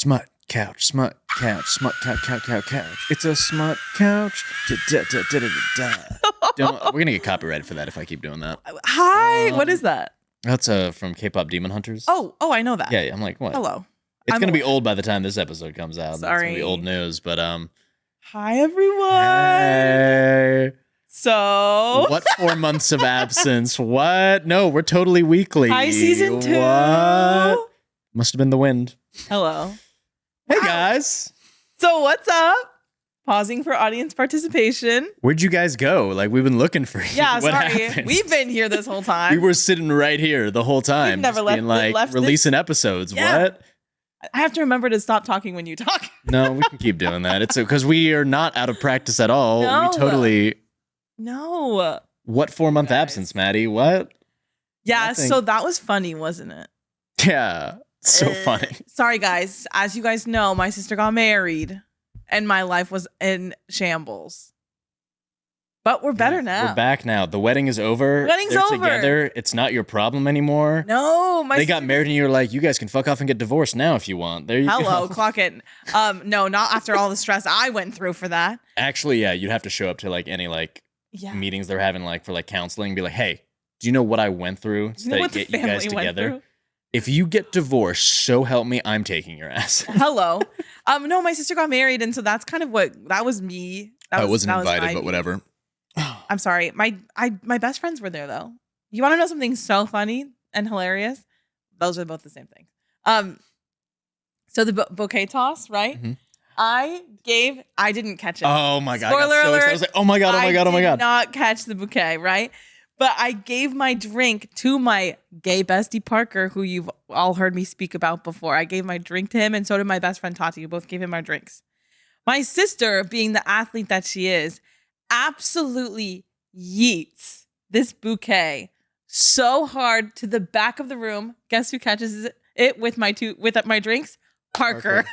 Smut Couch, Smut Couch, Smut Couch. It's a Smut Couch. We're going to get copyrighted for that if I keep doing that. Hi, what is that? That's from K-pop Demon Hunters. Oh, I know that. Yeah, I'm like, what? Hello. It's going to be old by the time this episode comes out. Sorry. It's going to be old news, but Hi, everyone. Hey. So. What 4 months of absence? What? No, we're totally weekly. Hi, season 2. What? Must have been the wind. Hello. Hey, guys. So what's up? Pausing for audience participation. Where'd you guys go? Like, we've been looking for you. Yeah, What sorry. happened? We've been here this whole time. We were sitting right here the whole time. We've never just left- being like, left releasing episodes. Yeah. What? I have to remember to stop talking when you talk. No, we can keep doing that. It's because we are not out of practice at all. No. We totally. No. What 4 month Guys. absence, Maddie? What? Yeah, Nothing. so that was funny, wasn't it? Yeah. So funny. Sorry, guys. As you guys know, my sister got married and my life was in shambles. But we're better now. We're back now. The wedding is over. Wedding's They're over. together. It's not your problem anymore. No, They got married and you're like, you guys can fuck off and get divorced now if you want. There you Hello, go. clock it. No, not after all the stress I went through for that. Actually, yeah, you'd have to show up to like any like Yeah. meetings they're having like for like counseling. Be like, hey, do you know what I went through You know to what the get you guys family went together? through? If you get divorced, so help me, I'm taking your ass. Hello. No, my sister got married, and so that's kind of that was me. I wasn't that was invited, my but me. whatever. I'm sorry. My best friends were there though. You want to know something so funny and hilarious? Those are both the same thing. So the bouquet toss, right? Mhm. I didn't catch it. Oh my god! Spoiler I got so alert. excited. I was like, oh my god! Oh my god! Oh my I god! did not catch the bouquet, right? But I gave my drink to my gay bestie Parker, who you've all heard me speak about before. I gave my drink to him, and so did my best friend Tati, who both gave him our drinks. My sister, being the athlete that she is, absolutely yeets this bouquet so hard to the back of the room. Guess who catches it with my drinks? Parker.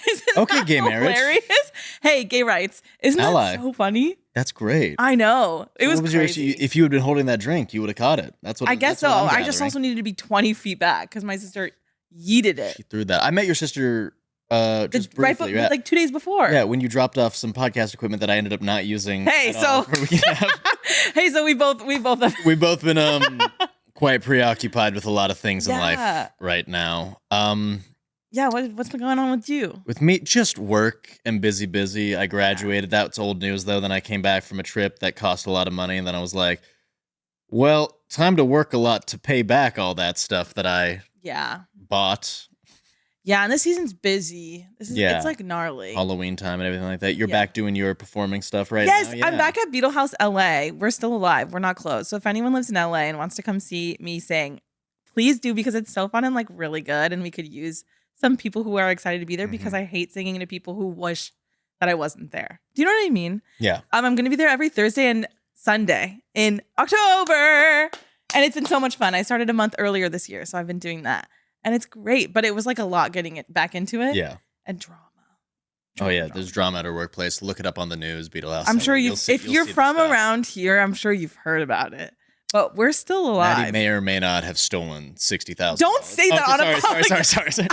Isn't Okay, that gay marriage. hilarious? Hey, gay rights. Isn't Ally. that so funny? That's great. I know. It was What crazy. if you had been holding that drink, you would have caught it. That's what I guess so. that's what I'm I just gathering. also needed to be 20 feet back because my sister yeeted it. She threw that. I met your sister just Right, briefly. like 2 days before. Yeah, when you dropped off some podcast equipment that I ended up not using. Hey, at so- all, where we have- Hey, so we both we've both been quite preoccupied with a lot of things in Yeah. life right now. Yeah, what's been going on with you? With me, just work and busy. I graduated. That's old news, though. Then I came back from a trip that cost a lot of money. And then I was like, well, time to work a lot to pay back all that stuff that I Yeah. bought. Yeah, and this season's busy. Yeah. It's like gnarly. Halloween time and everything like that. You're Yeah. back doing your performing stuff right Yes, now? Yeah. I'm back at Beetle House LA. We're still alive. We're not closed. So if anyone lives in LA and wants to come see me sing, please do because it's so fun and like really good. And we could use some people who are excited to be there because I hate singing to people who wish that I wasn't there. Do you know what I mean? Yeah. I'm going to be there every Thursday and Sunday in October. And it's been so much fun. I started a month earlier this year, so I've been doing that. And it's great, but it was like a lot getting it back into it. Yeah. And drama. Oh, yeah. There's drama at our workplace. Look it up on the news, Beetle House. I'm sure You'll see- if you'll you're see the from stuff. around here, I'm sure you've heard about it. But we're still alive. Maddie may or may not have stolen $60,000. Don't say that on a Sorry.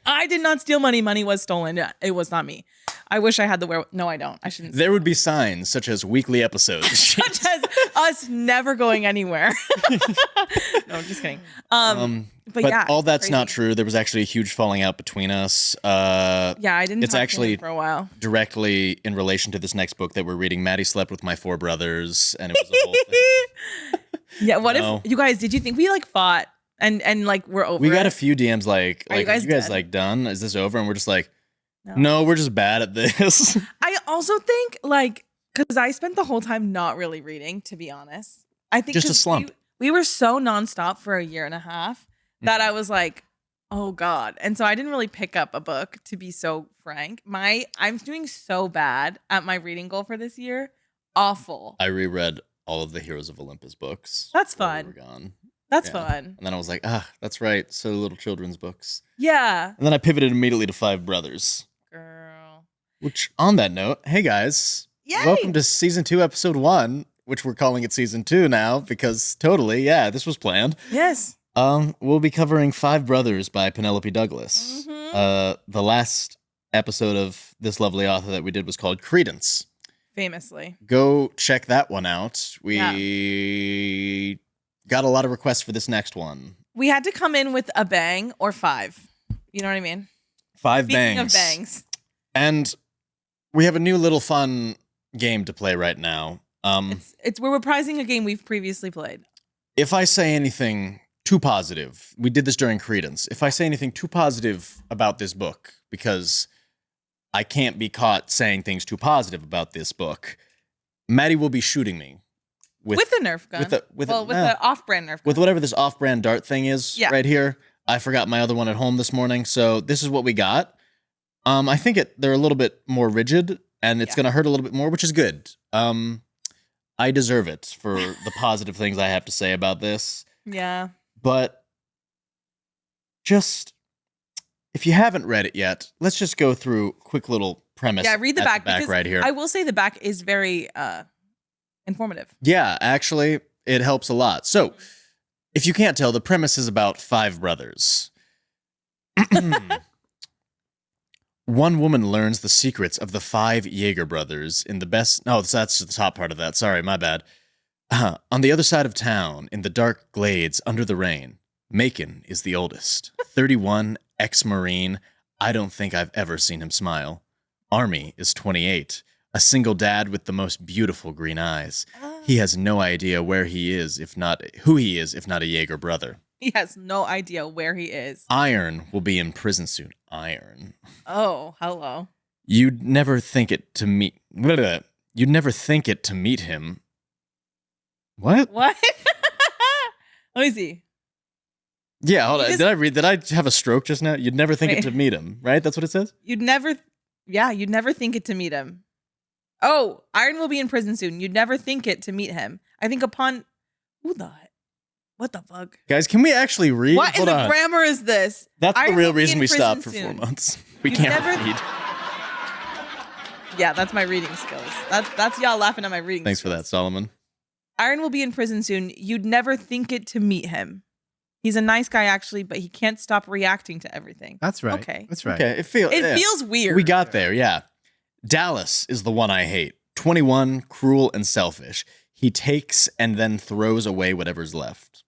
I did not steal money. Money was stolen. It was not me. I wish I had the No, I don't. I shouldn't. There would be signs such as weekly episodes. Such as us never going anywhere. No, I'm just kidding. But yeah, all that's crazy. not true. There was actually a huge falling out between us. Yeah, I didn't. It's talk to actually him for a while. directly in relation to this next book that we're reading. Maddie slept with my 4 brothers, and it was a whole thing. Yeah. What No. if you guys? Did you think we like fought and like we're over? We got it? a few DMs like, Are you guys you guys dead? like done? Is this over? And we're just like, no, we're just bad at this. I also think like because I spent the whole time not really reading, to be honest. I think Just a 'cause slump. We were so nonstop for a year and a half that I was like, oh God. And so I didn't really pick up a book, to be so frank. I'm doing so bad at my reading goal for this year. Awful. I reread all of the Heroes of Olympus books. That's while fun. We were gone. That's Yeah. fun. And then I was like, that's right. So little children's books. Yeah. And then I pivoted immediately to 5 Brothers. Girl. Which, on that note, hey guys, Yay! welcome to season 2, episode 1, which we're calling it season 2 now because this was planned. Yes. We'll be covering 5 Brothers by Penelope Douglas. The last episode of this lovely author that we did was called Credence. Famously. Go check that one out. We got a lot of requests for this next one. We had to come in with a bang or 5. You know what I mean? 5 Speaking bangs. of bangs. And we have a new little fun game to play right now. We're reprising a game we've previously played. If I say anything too positive, we did this during Credence. If I say anything too positive about this book, because I can't be caught saying things too positive about this book, Maddy will be shooting me with a Nerf gun. With an off-brand Nerf gun. With whatever this off-brand dart thing is right here. I forgot my other one at home this morning, so this is what we got. I think they're a little bit more rigid, and it's going to hurt a little bit more, which is good. I deserve it for the positive things I have to say about this. Yeah. But just, if you haven't read it yet, let's just go through a quick little premise. Yeah, read the back because right here. I will say the back is very informative. Yeah, actually, it helps a lot. So, if you can't tell, the premise is about 5 brothers. One woman learns the secrets of the 5 Jaeger brothers in the best... No, that's the top part of that. Sorry, my bad. On the other side of town, in the dark glades under the rain, Macon is the oldest. 31, ex-Marine. I don't think I've ever seen him smile. Army is 28. A single dad with the most beautiful green eyes. He has no idea who he is, if not a Jaeger brother. He has no idea where he is. Iron will be in prison soon. Iron. Oh, hello. You'd never think it to meet him. What? What? Let me see. Yeah, hold on. Did I have a stroke just now? You'd never think it to meet him, right? That's what it says? You'd never think it to meet him. Oh, Iron will be in prison soon. You'd never think it to meet him. I think upon... What the fuck? Guys, can we actually read? What in the grammar is this? That's Iron the real reason we stopped for soon. 4 months. We can't read. Yeah, that's my reading skills. That's y'all laughing at my reading Thanks skills. for that, Solomon. Iron will be in prison soon. You'd never think it to meet him. He's a nice guy, actually, but he can't stop reacting to everything. That's right. Okay. That's right. Okay, it feels weird. We got there, yeah. Dallas is the one I hate. 21, cruel and selfish. He takes and then throws away whatever's left.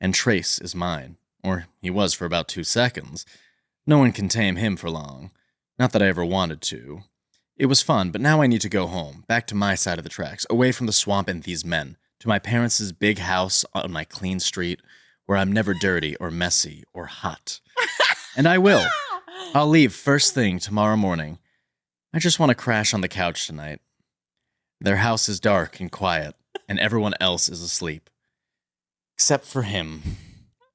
And Trace is mine. Or he was for about 2 seconds. No one can tame him for long. Not that I ever wanted to. It was fun, but now I need to go home, back to my side of the tracks, away from the swamp and these men, to my parents' big house on my clean street, where I'm never dirty or messy or hot. And I will. I'll leave first thing tomorrow morning. I just want to crash on the couch tonight. Their house is dark and quiet, and everyone else is asleep. Except for him.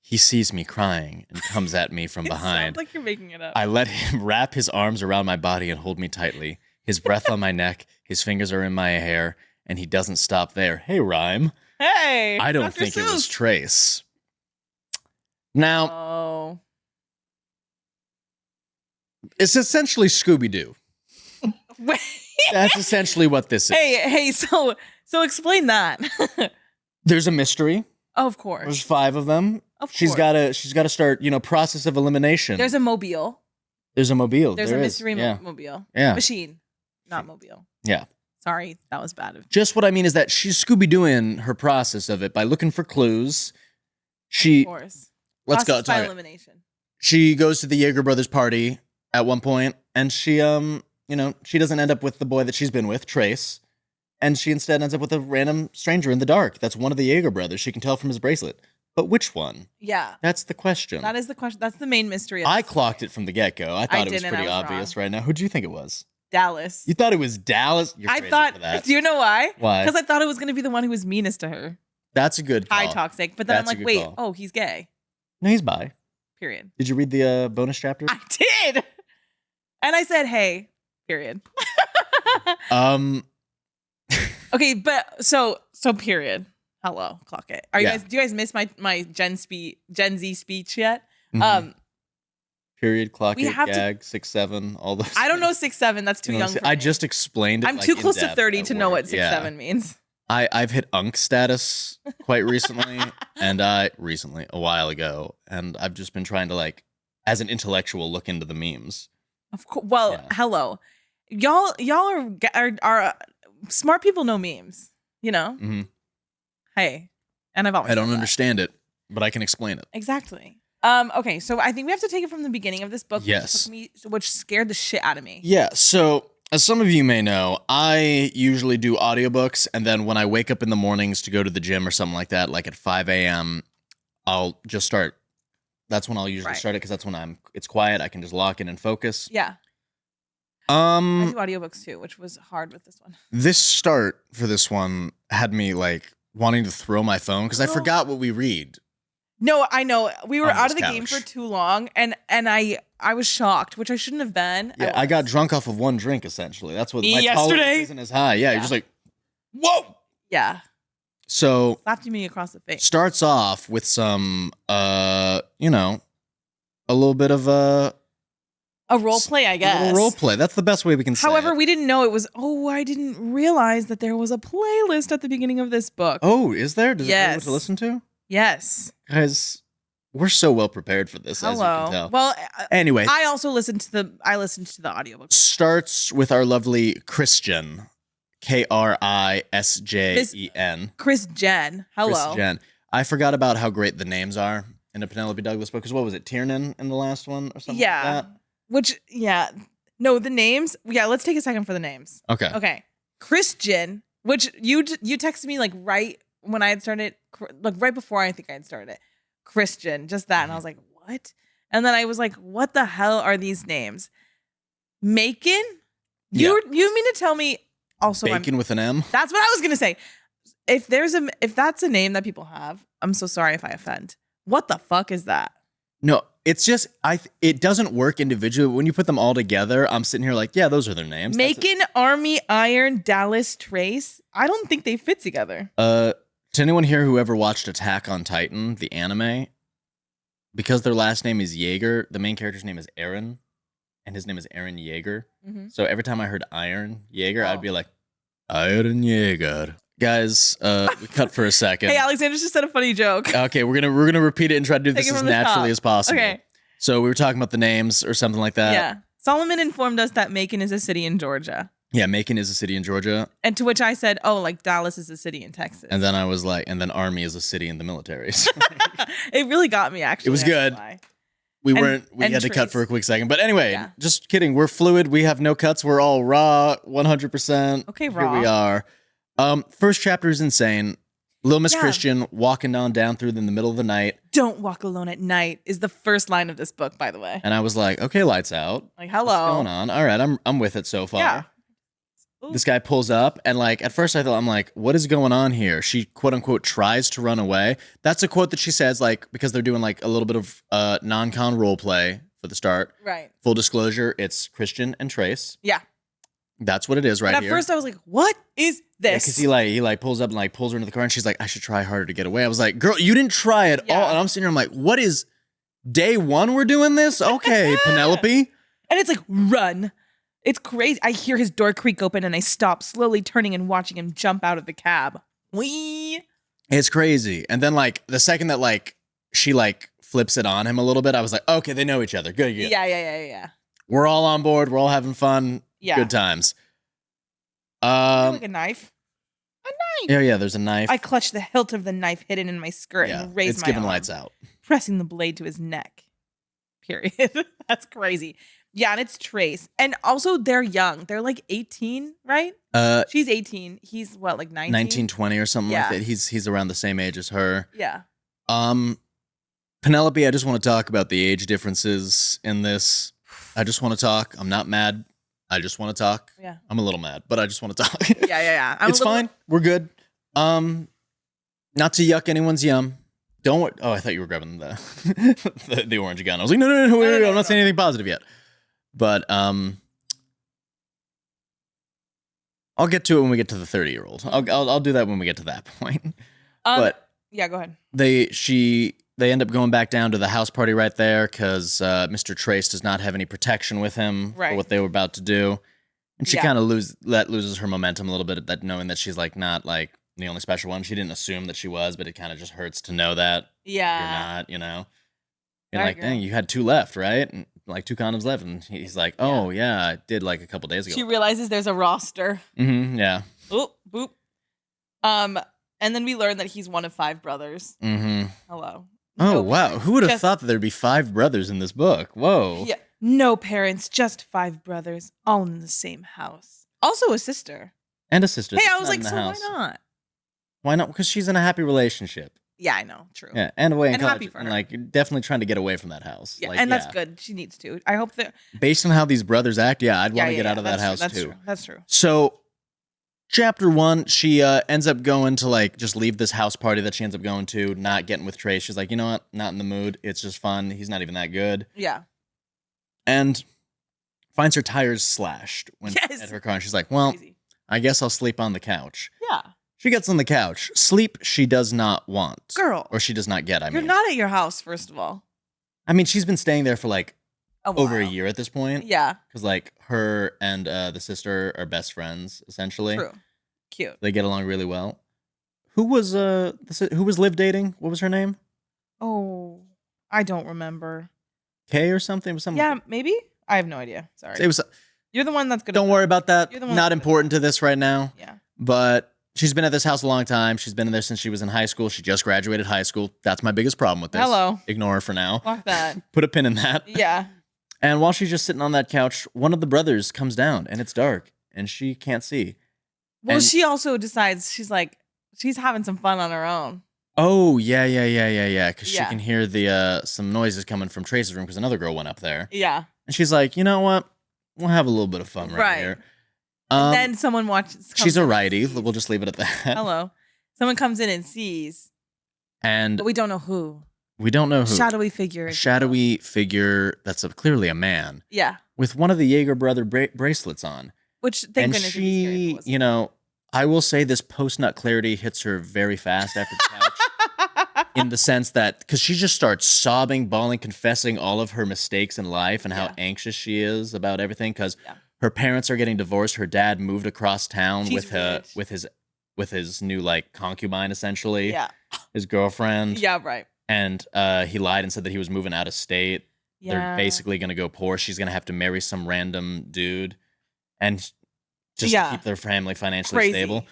He sees me crying and comes at me from behind. Sounds like you're making it up. I let him wrap his arms around my body and hold me tightly. His breath on my neck, his fingers are in my hair, and he doesn't stop there. Hey, rhyme. Hey. I don't Dr. think it was Seuss. Trace. Now, Oh. it's essentially Scooby-Doo. Wait. That's essentially what this is. Hey, so explain that. There's a mystery. Of course. There's 5 of them. Of course. She's gotta start, process of elimination. There's a mobile. There's a mobile. There's There a is. mystery Yeah. mobile. Yeah. Machine, not mobile. Yeah. Sorry, that was bad. Just what I mean is that she's Scooby-Dooing her process of it by looking for clues. Of course. Let's go. Process by Sorry. elimination. She goes to the Jaeger brothers party at one point, and she she doesn't end up with the boy that she's been with, Trace, and she instead ends up with a random stranger in the dark. That's one of the Jaeger brothers. She can tell from his bracelet. But which one? Yeah. That's the question. That is the question. That's the main mystery of I this clocked story. it from the get-go. I thought it was didn't, pretty I was obvious wrong. right now. Who do you think it was? Dallas. You thought it was Dallas? You're I crazy thought. for that. Do you know why? Why? Because I thought it was going to be the one who was meanest to her. That's a good call. High toxic. But then That's a I'm good like, wait, call. oh, he's gay. No, he's bi. Period. Did you read the bonus chapter? I did. And I said, hey, period. Okay, but so period. Hello, clock it. Do you guys miss my Gen Z speech yet? Mhm. Period, clock we it, have to- gag, 6, 7, all those. I don't know 6'7". That's too You know what young I'm saying? for me. I just explained it. I'm like, too in close to depth 30 at to know what work. 6'7" means. I've hit unk status quite recently, and a while ago, and I've just been trying to as an intellectual look into the memes. Of course. Well, Yeah. hello, y'all are smart people know memes. You know. Mm-hmm. Hey, and I've always I said don't that. understand it, but I can explain it. Exactly. Okay, so I think we have to take it from the beginning of this book, Yes. which scared the shit out of me. Yeah, so as some of you may know, I usually do audiobooks, and then when I wake up in the mornings to go to the gym or something like that, like at 5 a.m., I'll just start. That's when I'll usually start it, because that's when it's quiet. I can just lock in and focus. Yeah. I do audiobooks too, which was hard with this one. This start for this one had me like wanting to throw my phone because I forgot what we read. No, I know. We were out of the couch. game for too long, and I was shocked, which I shouldn't have been. Yeah, I got drunk off of one drink, essentially. That's what my Yesterday. tolerance isn't as high. Yeah, you're just like, whoa! Yeah. So Slapped me across the face. starts off with some, you know, a little bit of a role play, I guess. A little role play. That's the best way we can say However, it. we didn't know it was. Oh, I didn't realize that there was a playlist at the beginning of this book. Oh, is there? Does it know what Yes. to listen to? Yes. Guys, we're so well prepared for this, as you can tell. Well, Anyway, I also listened to the audiobook. starts with our lovely Christian, Krisjen. Chris Jen. Hello. Christian. I forgot about how great the names are in a Penelope Douglas book. Because what was it, Tiernan in the last one or something like that? No, the names. Yeah, let's take a second for the names. Okay. Okay. Christian, which you texted me like right when I had started, like right before I think I had started it. Christian, just that. And I was like, what? And then I was like, what the hell are these names? Macon? You mean to tell me also Bacon with an M? That's what I was gonna say. If that's a name that people have, I'm so sorry if I offend. What the fuck is that? No, it's just it doesn't work individually. When you put them all together, I'm sitting here like, yeah, those are their names. Macon, Army, Iron, Dallas, Trace. I don't think they fit together. To anyone here who ever watched Attack on Titan, the anime, because their last name is Jaeger, the main character's name is Eren, and his name is Eren Jaeger. Mm-hmm. So every time I heard Iron Jaeger, I'd be like, Iron Jaeger. Guys, we cut for a second. Hey, Alexandros just said a funny joke. Okay, we're gonna repeat it and try to do this as naturally as possible. Okay. So we were talking about the names or something like that. Yeah. Solomon informed us that Macon is a city in Georgia. Yeah, Macon is a city in Georgia. And to which I said, oh, like Dallas is a city in Texas. And then I was like, and then Army is a city in the military. It really got me, actually. It was good. We had to cut for a quick second. But anyway, just kidding. We're fluid. We have no cuts. We're all raw, 100%. Okay, raw. Here we are. First chapter is insane. Little Miss Christian walking down through in the middle of the night. Don't walk alone at night is the first line of this book, by the way. And I was like, okay, lights out. Like, hello. What's going on? All right, I'm with it so far. Yeah. This guy pulls up, and like at first I'm like, what is going on here? She quote unquote tries to run away. That's a quote that she says, like, because they're doing like a little bit of non-con role play for the start. Right. Full disclosure, it's Christian and Trace. Yeah. That's what it is right here. At first I was like, what is this? Because he pulls up and like pulls her into the car, and she's like, I should try harder to get away. I was like, girl, you didn't try at all. And I'm sitting here, I'm like, what is day one we're doing this? Okay, Penelope. And it's like, run. It's crazy. I hear his door creak open and I stop, slowly turning and watching him jump out of the cab. Whee! It's crazy. And then like the second that like she like flips it on him a little bit, I was like, okay, they know each other. Good. Yeah. We're all on board. We're all having fun. Yeah. Good times. Like a knife. Yeah, there's a knife. I clutch the hilt of the knife hidden in my skirt and raise my arm. It's giving lights out. Pressing the blade to his neck. Period. That's crazy. Yeah, and it's Trace. And also, they're young. They're like 18, right? She's 18. He's what, like 19? 19, 20 or something like that. He's around the same age as her. Yeah. Penelope, I just want to talk about the age differences in this. I just want to talk. I'm not mad. I just want to talk. Yeah. I'm a little mad, but I just want to talk. Yeah. It's fine. We're good. Not to yuck anyone's yum. Don't worry. Oh, I thought you were grabbing the orange gun. I was like, no, wait, I'm not saying anything positive yet. But I'll get to it when we get to the 30-year-old. I'll do that when we get to that point. But yeah, go ahead. They end up going back down to the house party right there because Mr. Trace does not have any protection with him for what they were about to do, and she kind of loses her momentum a little bit at that, knowing that she's like not like the only special one. She didn't assume that she was, but it kind of just hurts to know that you're not. And All like, right, girl. dang, you had 2 left, right? And like 2 condoms left. And he's like, oh, yeah, I did like a couple days ago. She realizes there's a roster. Yeah. Oop, boop. And then we learn that he's one of 5 brothers. Hello. Oh, No wow. parents, Who would have just- thought that there'd be 5 brothers in this book? Whoa. Yeah. No parents, just 5 brothers, all in the same house. Also a sister. And a sister. Hey, that's I was not like, in the so house. why not? Why not? Because she's in a happy relationship. Yeah, I know. True. Yeah, and away in And college, happy for and her. like definitely trying to get away from that house. Yeah, Like, and that's good. She needs to. I hope that. Based on how these brothers act, yeah, I'd want to get out of that house that's too. True. That's true. So, chapter 1, she ends up going to like just leave this house party that she ends up going to, not getting with Trace. She's like, you know what? Not in the mood. It's just fun. He's not even that good. Yeah. And finds her tires slashed when at her car. And she's like, well, Crazy. I guess I'll sleep on the couch. Yeah. She gets on the couch. Sleep she does not want. Girl. Or she does not get, I You're mean. not at your house, first of all. I mean, she's been staying there for like over a while. year at this point. Yeah. Because like her and the sister are best friends, essentially. True. Cute. They get along really well. Who was Liv dating? What was her name? Oh, I don't remember. Kay or something? It was something. Yeah, maybe. I have no idea. Sorry. It was. You're the one that's good. Don't worry about that. You're the one Not that's good at important to this right now. Yeah. But she's been at this house a long time. She's been there since she was in high school. She just graduated high school. That's my biggest problem with this. Hello. Ignore her for now. Fuck that. Put a pin in that. Yeah. And while she's just sitting on that couch, one of the brothers comes down and it's dark and she can't see. Well, And- she also decides she's having some fun on her own. Oh, yeah. Because she Yeah. can hear the some noises coming from Trace's room because another girl went up there. Yeah. And she's like, you know what? We'll have a little bit of fun right here. Then someone watches. She's a comes in and righty. sees. We'll just leave it at that. Hello. Someone comes in and sees, And but we don't know who. we don't know who. Shadowy figure. A shadowy figure that's clearly a man Yeah. with one of the Jaeger brother bracelets on. Which thank And goodness. it'd be scary if it she, wasn't. you know, I will say this post-nut clarity hits her very fast after the couch. In the sense that, because she just starts sobbing, bawling, confessing all of her mistakes in life and how Yeah. anxious she is about everything. Because Yeah. her parents are getting divorced. Her dad moved across town She's rich. with his new like concubine, essentially, Yeah. his girlfriend. Yeah. Right. And he lied and said that he was moving out of state. Yeah. They're basically gonna go poor. She's gonna have to marry some random dude, and just Yeah. to keep their family financially Crazy. stable.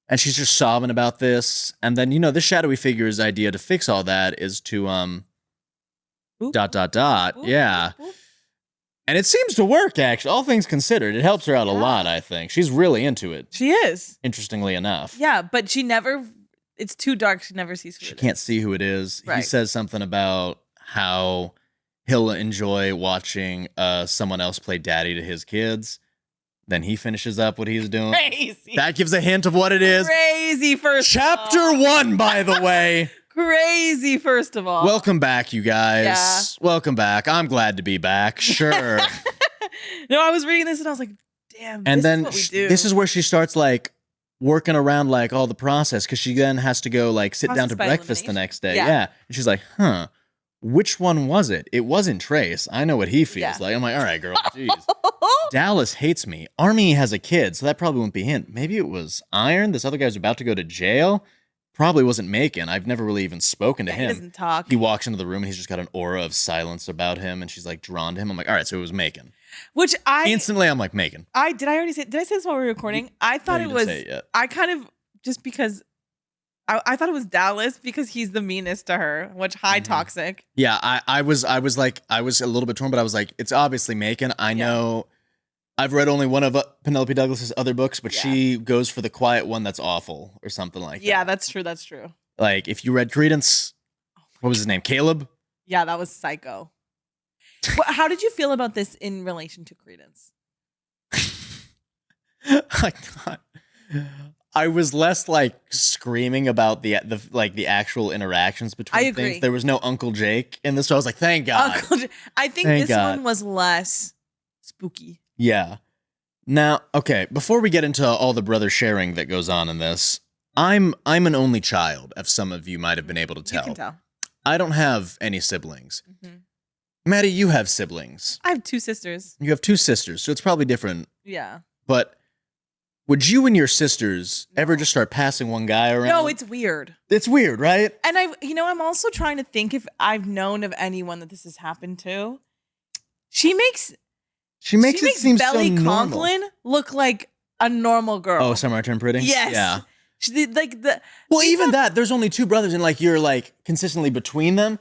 And she's just sobbing about this. And then, you know, this shadowy figure's idea to fix all that is to Boop. Boop. Boop, Yeah. boop, boop. And it seems to work, actually. All things considered, it helps her out a Yeah. lot, I think. She's really into it, She is. interestingly enough. Yeah, but she never. It's too dark. She never sees who She it can't is. see who it is. He Right. says something about how he'll enjoy watching someone else play daddy to his kids. Then he finishes up what he's doing. Crazy. That gives a hint of what it is. Crazy. First. of Chapter all. 1, by the way. Crazy. First of all. Welcome back, you guys. Yeah. Welcome back. I'm glad to be back. Sure. No, I was reading this and I was like, damn. And this then is what we do. this is where she starts like working around like all the process because she then has to go like sit down Process to by breakfast the elimination. next day. Yeah. Yeah. And she's like, huh, which one was it? It wasn't Trace. I know what he feels Yeah. like. I'm like, all right, girl. Jeez. Dallas hates me. Army has a kid, so that probably wouldn't be him. Maybe it was Iron. This other guy's about to go to jail. Probably wasn't Macon. I've never really even spoken to He him. doesn't talk. He walks into the room and he's just got an aura of silence about him, and she's like drawn to him. I'm like, all right, so it was Macon. Which Instantly, I'm like, Macon. did I already say? Did I say this while we were recording? I thought No, you it was. didn't say it yet. I kind of just because. I thought it was Dallas because he's the meanest to her, which high Mhm. toxic. Yeah, I was a little bit torn, but I was like, it's obviously Macon. I know. I've read only one of Penelope Douglas's other books, but Yeah. she goes for the quiet one that's awful or something like Yeah, that. that's true. That's true. Like if you read Credence, what was his name? Caleb. Yeah, that was psycho. How did you feel about this in relation to Credence? I was less like screaming about the actual interactions between I agree. things. There was no Uncle Jake in this, so I was like, thank God. I think Thank this God. one was less spooky. Yeah. Now, okay, before we get into all the brother sharing that goes on in this, I'm an only child, as some of you might have been able to You tell. can tell. I don't have any siblings. Mhm. Maddie, you have siblings. I have 2 sisters. You have 2 sisters, so it's probably different. Yeah. But Would you and your sisters ever just start passing one guy around? No, it's weird. It's weird, right? And I'm also trying to think if I've known of anyone that this has happened to. She makes it seem Belly so normal. Conklin look like a normal girl. Oh, Summer I Turned Pretty? Yes. Yeah. Even that. There's only two brothers, and like you're like consistently between them.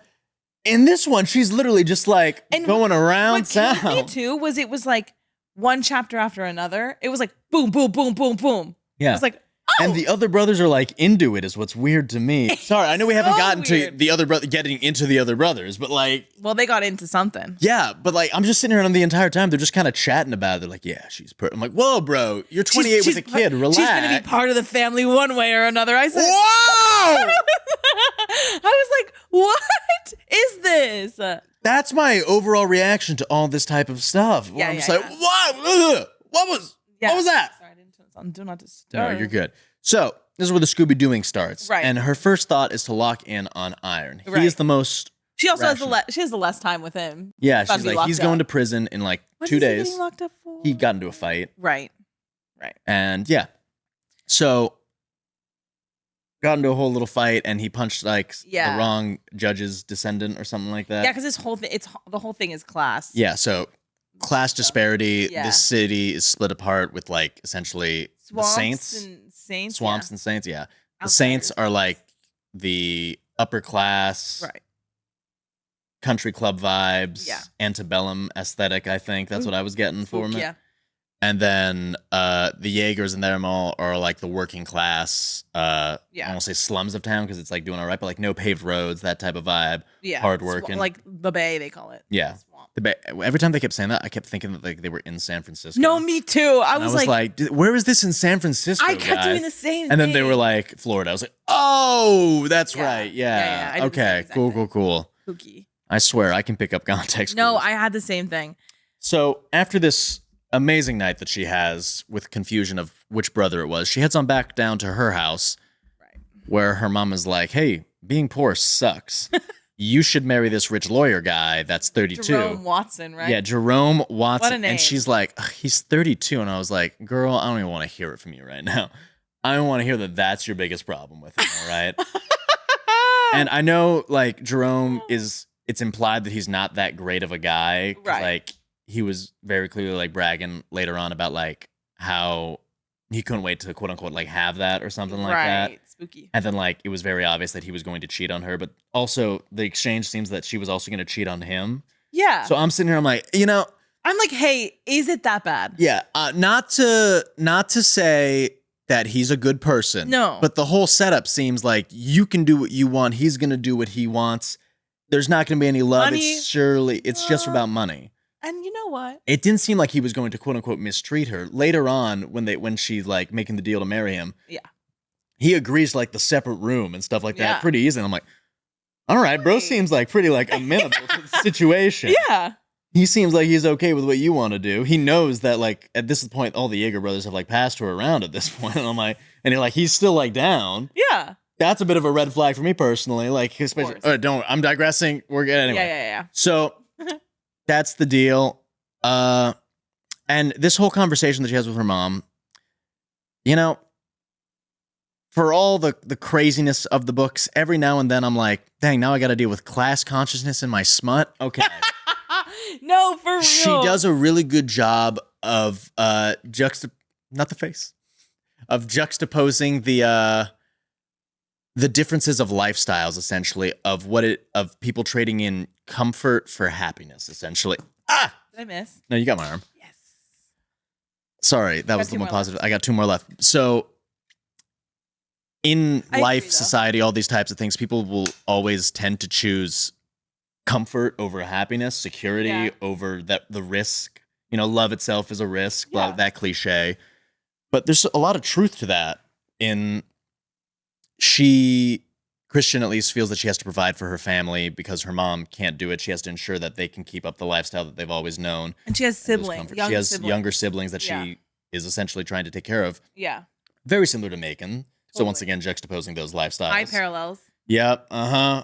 In this one, she's literally just like going around town. What killed me too was it was like one chapter after another. It was like boom, boom, boom, boom, boom. Yeah. It was like, oh. And the other brothers are like into it is what's weird to me. Sorry, I know we haven't so gotten to weird. the other brother getting into the other brothers, but like, well, they got into something. yeah, but like I'm just sitting around the entire time. They're just kind of chatting about it. They're like, yeah, she's I'm like, whoa, bro, you're 28 with a kid. Relax. She's gonna be part of the family one way or another. I said, whoa! I was like, what is this? That's my overall reaction to all this type of stuff. Yeah, I'm just yeah, like, what? Ugh. What was that? Sorry, I didn't turn this on. Do not disturb. No, you're good. So this is where the Scooby-Dooing starts. Right. And her first thought is to lock in on Iron. He Right. is the most She also rational. has the less time with him. Yeah, About to she's be like, locked he's up. going to prison in like What 2 is he days. getting locked up for? He got into a fight. Right. And yeah. So got into a whole little fight and he punched like the wrong judge's descendant or something like that. Yeah, because the whole thing is class. Yeah, so class disparity. Yeah. This city is split apart with like essentially the Saints. Swamps and Saints, yeah. The Saints are like the upper class, right? Country club vibes, Yeah. antebellum aesthetic, I think. That's what I was getting from it. Yeah. And then the Jaegers and them all are like the working class, I won't say slums of town because it's like doing all right, but like no paved roads, that type of vibe. Yeah. Hard working. Like the Bay, they call it. Yeah. Swamp. The Bay. Every time they kept saying that, I kept thinking that like they were in San Francisco. No, me too. I And was like, where is this in San Francisco? I kept guys? doing the same And then they thing. were like, Florida. I was like, oh, that's Yeah. right. Yeah, I did the Okay, same exact cool, thing. cool. Spooky. I swear I can pick up context. No, clues. I had the same thing. So after this amazing night that she has with confusion of which brother it was, she heads on back down to her house, Right. where her mom is like, hey, being poor sucks. You should marry this rich lawyer guy that's 32. Jerome Watson, right? Yeah, Jerome Watson. What a name. And she's like, "Ugh, he's 32. And I was like, girl, I don't even want to hear it from you right now. I don't want to hear that that's your biggest problem with him, all right? And I know, like, Jerome it's implied that he's not that great of a guy. 'Cause, Right. like, he was very clearly, like, bragging later on about, like, how he couldn't wait to, quote unquote, like, have that or something like that. Right. Spooky. And then, like, it was very obvious that he was going to cheat on her. But also, the exchange seems that she was also going to cheat on him. Yeah. So I'm sitting here, I'm like, I'm like, hey, is it that bad? yeah, not to say that he's a good person. No. But the whole setup seems like you can do what you want. He's going to do what he wants. There's not going to be any love. Money. It's just about money. And you know what? It didn't seem like he was going to quote unquote mistreat her. Later on, when she's like making the deal to marry him, Yeah. he agrees to like the separate room and stuff like that Yeah. pretty easy. And I'm like, all right, bro seems like pretty like amenable to the situation. Yeah. He seems like he's okay with what you want to do. He knows that like at this point, all the Jaeger brothers have like passed her around at this point. And I'm like, he's still like down. Yeah. That's a bit of a red flag for me personally. Like, especially, I'm digressing. We're good anyway. Yeah. So that's the deal. And this whole conversation that she has with her mom, for all the craziness of the books, every now and then I'm like, dang, now I got to deal with class consciousness in my smut. Okay. No, for real. She does a really good job of not the face, of juxtaposing the differences of lifestyles, essentially, of people trading in comfort for happiness, essentially. Ah! Did I miss? No, you got my arm. Yes. Sorry, that was the one positive. I got 2 more left. So in life, society, all these types of things, people will always tend to choose comfort over happiness, security over the risk. Love itself is a risk, blah, that cliche. But there's a lot of truth to that. Christian at least feels that she has to provide for her family because her mom can't do it. She has to ensure that they can keep up the lifestyle that they've always known. And she has siblings. She has younger siblings that she is essentially trying to take care of. Yeah. Very similar to Macon. So once again, juxtaposing those lifestyles. High parallels. Yep. Yeah,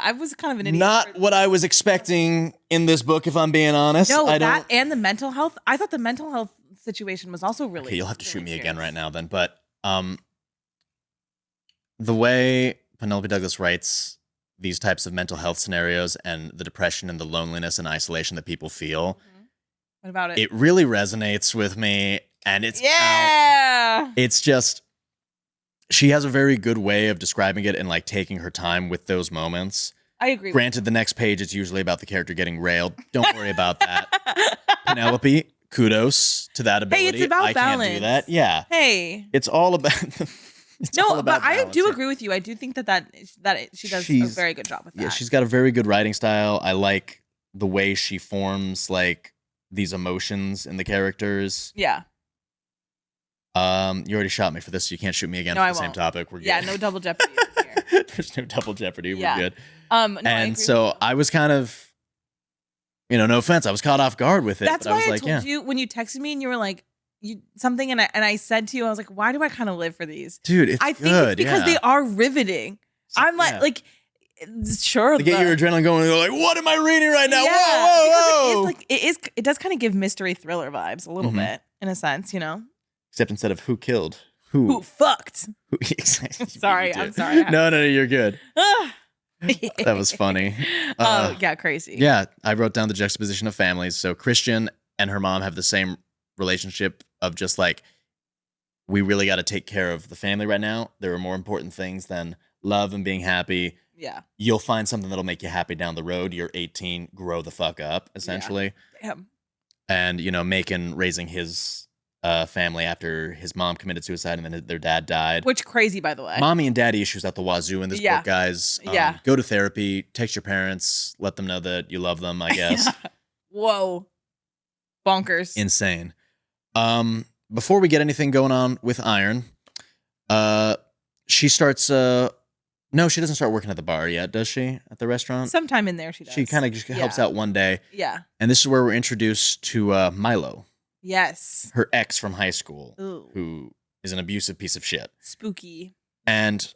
I was kind of an idiot. Not what I was expecting in this book, if I'm being honest. No, and the mental health. I thought the mental health situation was also really. Okay, you'll have to really shoot me again fierce. right now then. But the way Penelope Douglas writes these types of mental health scenarios and the depression and the loneliness and isolation that people feel, What about it? it really resonates with me. And it's it's just, she has a very good way of describing it and like taking her time with those moments. I agree. Granted, the next page it's usually about the character getting railed. Don't worry about that. Penelope, kudos to that ability. Hey, it's about I balance. can't do that. Yeah. Hey. It's all about it's all No, about but I balance, do yeah. agree with you. I do think that she does a She's- very good job with that. Yeah, she's got a very good writing style. I like the way she forms like these emotions in the characters. Yeah. You already shot me for this, so you can't shoot me again No, for I the same won't. topic. We're good. Yeah, no double jeopardy over here. There's no double jeopardy. We're Yeah. good. No, I And agree so with you. I was kind of, no offense, I was caught off guard with it. That's but I why was I like, told you when you texted me and you were like something, and I said to you, I was like, why do I kind of live for these? dude, it's I think good. it's because they are riveting. I'm Yeah. like sure They get your adrenaline going and you're like, what am I reading right now? Whoa. because it does kind of give mystery thriller vibes a little Mhm. bit in a sense, Except instead of who killed, Who fucked? who Sorry, I'm sorry. No, you're good. that That was funny. Yeah, crazy. Yeah, I wrote down the juxtaposition of families. So Christian and her mom have the same relationship of just like, we really got to take care of the family right now. There are more important things than love and being happy. Yeah. You'll find something that'll make you happy down the road. You're 18, grow the fuck up, essentially. Damn. And, raising his family after his mom committed suicide and then their dad died. Which crazy, by the way. Mommy and daddy issues out the wazoo in this Yeah. book, guys. Yeah. Go to therapy, text your parents, let them know that you love them, I guess. Whoa. Bonkers. Insane. Before we get anything going on with Iron, she starts no, she doesn't start working at the bar yet, does she? At the restaurant? Sometime in there she does. She kind of just helps out one day. Yeah. And this is where we're introduced to Milo, Yes. her ex from high school, Ooh. who is an abusive piece of shit. Spooky. And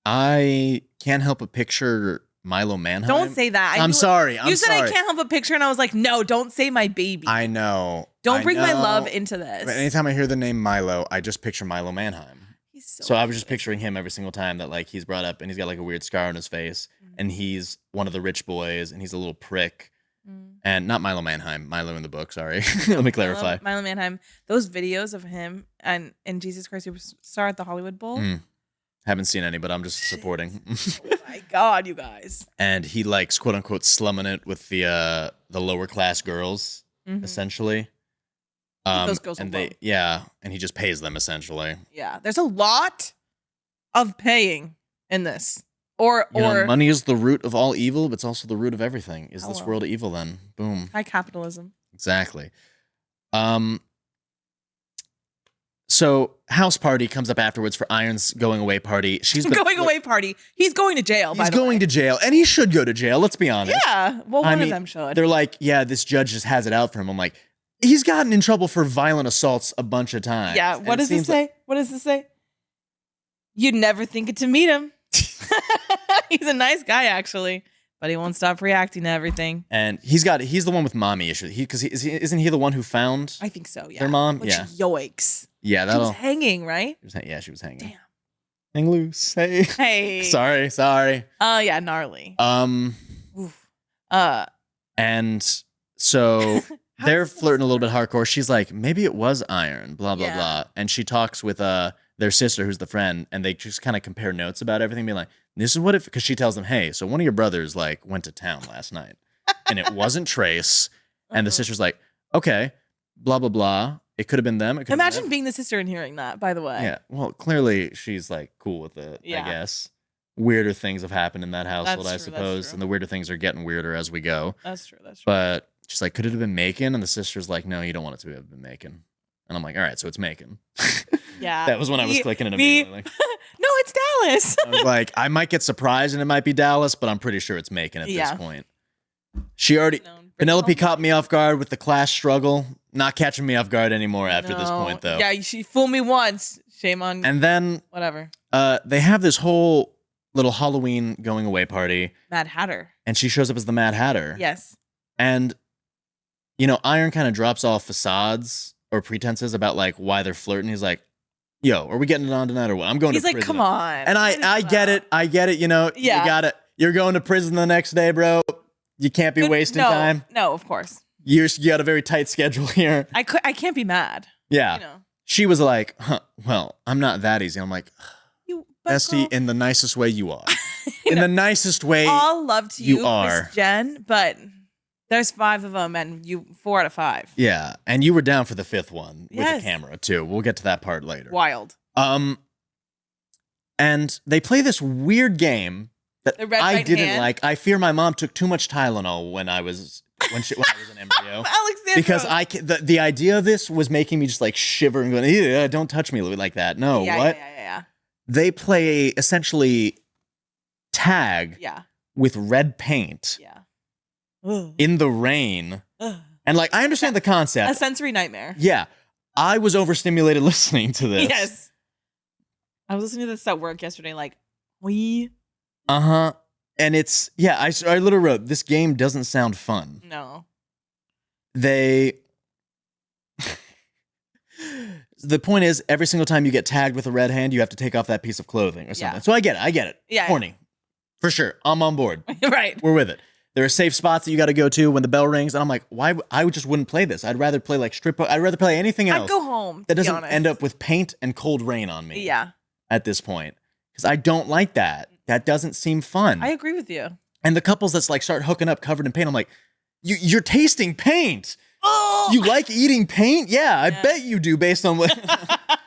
I can't help but picture Milo Manheim. Don't say that. I'm sorry. You said I can't help a picture, and I was like, no, don't say my baby. I know. Don't I bring my know. love into this. But anytime I hear the name Milo, I just picture Milo Manheim. He's So I was just cute. picturing him every single time that like he's brought up, and he's got like a weird scar on his face, and he's one of the rich boys, and he's a little prick. Mm. And not Milo Manheim, Milo in the book. Sorry, let me clarify. Milo Manheim. Those videos of him and Jesus Christ Superstar at the Hollywood Bowl. Mm. Haven't seen any, but I'm just supporting. Oh my God, you guys. And he likes quote unquote slumming it with the lower class girls, Mhm. essentially. Those girls and alone. and he just pays them essentially. Yeah, there's a lot of paying in this. Or Money is the root of all evil, but it's also the root of everything. Is this Hello. world evil then? Boom. high capitalism. Exactly. So house party comes up afterwards for Iron's going away party. She's been, Going away party. He's going to jail, by He's the way. going to jail, and he should go to jail. Let's be honest. Yeah. Well, I one mean, of them should. They're like, yeah, this judge just has it out for him. I'm like, he's gotten in trouble for violent assaults a bunch of times. Yeah. And What it does it seems say? like- What does it say? You'd never think it to meet him. He's a nice guy, actually, but he won't stop reacting to everything. and he's the one with mommy issues. Isn't he the one who found I think so. Yeah. their mom? Which, Yeah. Yoicks. Yeah, She that'll. was hanging, right? She was hanging. Damn. Hang loose. Hey. Hey. Sorry. Yeah, gnarly. Oof. And so How they're is this- flirting a little bit hardcore. She's like, maybe it was Iron, blah, blah, Yeah. blah. And she talks with their sister, who's the friend, and they just kind of compare notes about everything, being like, this is what if, because she tells them, hey, so one of your brothers like went to town last night and it wasn't Trace. And the sister's like, okay, blah, blah, blah. It could have been them. It could have Imagine been being the sister and hearing that, by the way. them. Yeah. Well, clearly she's like cool with it, Yeah. I guess. Weirder things have happened in that household, I true, that's suppose. true. And the weirder things are getting weirder as we go. That's true. That's true. But she's like, could it have been Macon? And the sister's like, no, you don't want it to have been Macon. And I'm like, all right, so it's Macon. Yeah. That was when I was clicking it me- immediately. No, it's Dallas. I was like, I might get surprised and it might be Dallas, but I'm pretty sure it's Macon at Yeah. this point. She already, No, bring Penelope it home. caught me off guard with the class struggle. Not catching me off guard anymore after this No. point, though. Yeah, she fooled me once. Shame on And then whatever. they have this whole little Halloween going away party, Mad Hatter. and she shows up as the Mad Hatter. Yes. And, Iron kind of drops off facades or pretenses about like why they're flirting. He's like, yo, are we getting it on tonight or what? I'm going He's to like, prison. come on. And I get it. I get it. You know, Yeah. you got it. You're going to prison the next day, bro. You can't be wasting time. No, of course. You got a very tight schedule here. I can't be mad. Yeah. You know. She was like, well, I'm not that easy. I'm like, bestie, in the nicest way you are. In the nicest way all love to you are. Chris Jen, but there's 5 of them and you 4 out of 5. Yeah. And you were down for the 5th one with Yes. a camera too. We'll get to that part later. Wild. And they play this weird game that I didn't like. I fear my mom took too much Tylenol when I was an embryo. Alexandros. Because the idea of this was making me just like shiver and going, don't touch me like that. No, what? Yeah. They play essentially tag with red paint in the rain. And like, I understand the concept. A sensory nightmare. Yeah. I was overstimulated listening to this. Yes. I was listening to this at work yesterday, like, Uh-huh. And it's, I literally wrote, this game doesn't sound fun. No. The point is, every single time you get tagged with a red hand, you have to take off that piece of clothing or something. Yeah. So I get it. Yeah. Horny. For sure. I'm on board. Right. We're with it. There are safe spots that you got to go to when the bell rings. And I'm like, why? I just wouldn't play this. I'd rather play like I'd rather play anything else. I'd go home. That doesn't end up with paint and cold rain on me. Yeah. At this point. Because I don't like that. That doesn't seem fun. I agree with you. And the couples that's like start hooking up covered in paint, I'm like, you're tasting paint. Oh! You like eating paint? Yeah, I bet you do based on what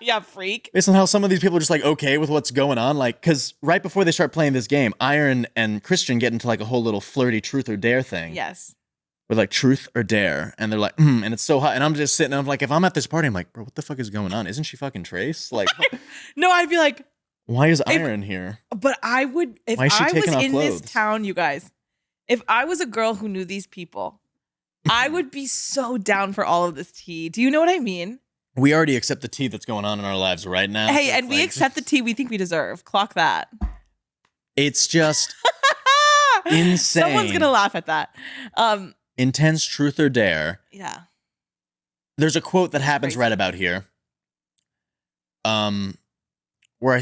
yeah, freak. based on how some of these people are just like okay with what's going on. Like, cause right before they start playing this game, Iron and Christian get into like a whole little flirty truth or dare thing. Yes. With like truth or dare. And they're like, and it's so hot. And I'm just sitting, and I'm like, if I'm at this party, I'm like, bro, what the fuck is going on? Isn't she fucking Trace? Like no, I'd be like, why is Iron here? But I would, if I was in this town, you guys, if I was a girl who knew these people, I would be so down for all of this tea. Do you know what I mean? We already accept the tea that's going on in our lives right now. Hey, and we accept the tea we think we deserve. Clock that. It's just insane. Someone's going to laugh at that. Intense truth or dare. Yeah. There's a quote that happens right about here. Where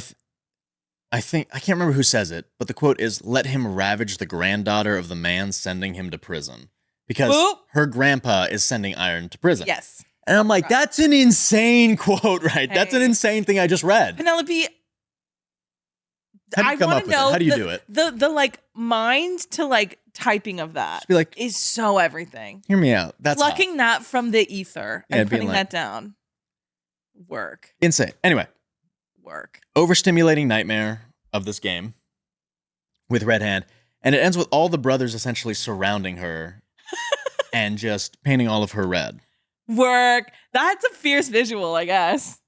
I think, I can't remember who says it, but the quote is, let him ravage the granddaughter of the man sending him to prison. Because her grandpa is sending Iron to prison. Yes. And I'm like, that's an insane quote, right? Hey. That's an insane thing I just read. Penelope, how do you come up with it? How do you do it? The like mind to like typing of that be like, is so everything. Hear me out. That's plucking that from the ether and putting that down. Work. Insane. Anyway. Work. Overstimulating nightmare of this game with Red Hand. And it ends with all the brothers essentially surrounding her and just painting all of her red. Work. That's a fierce visual, I guess.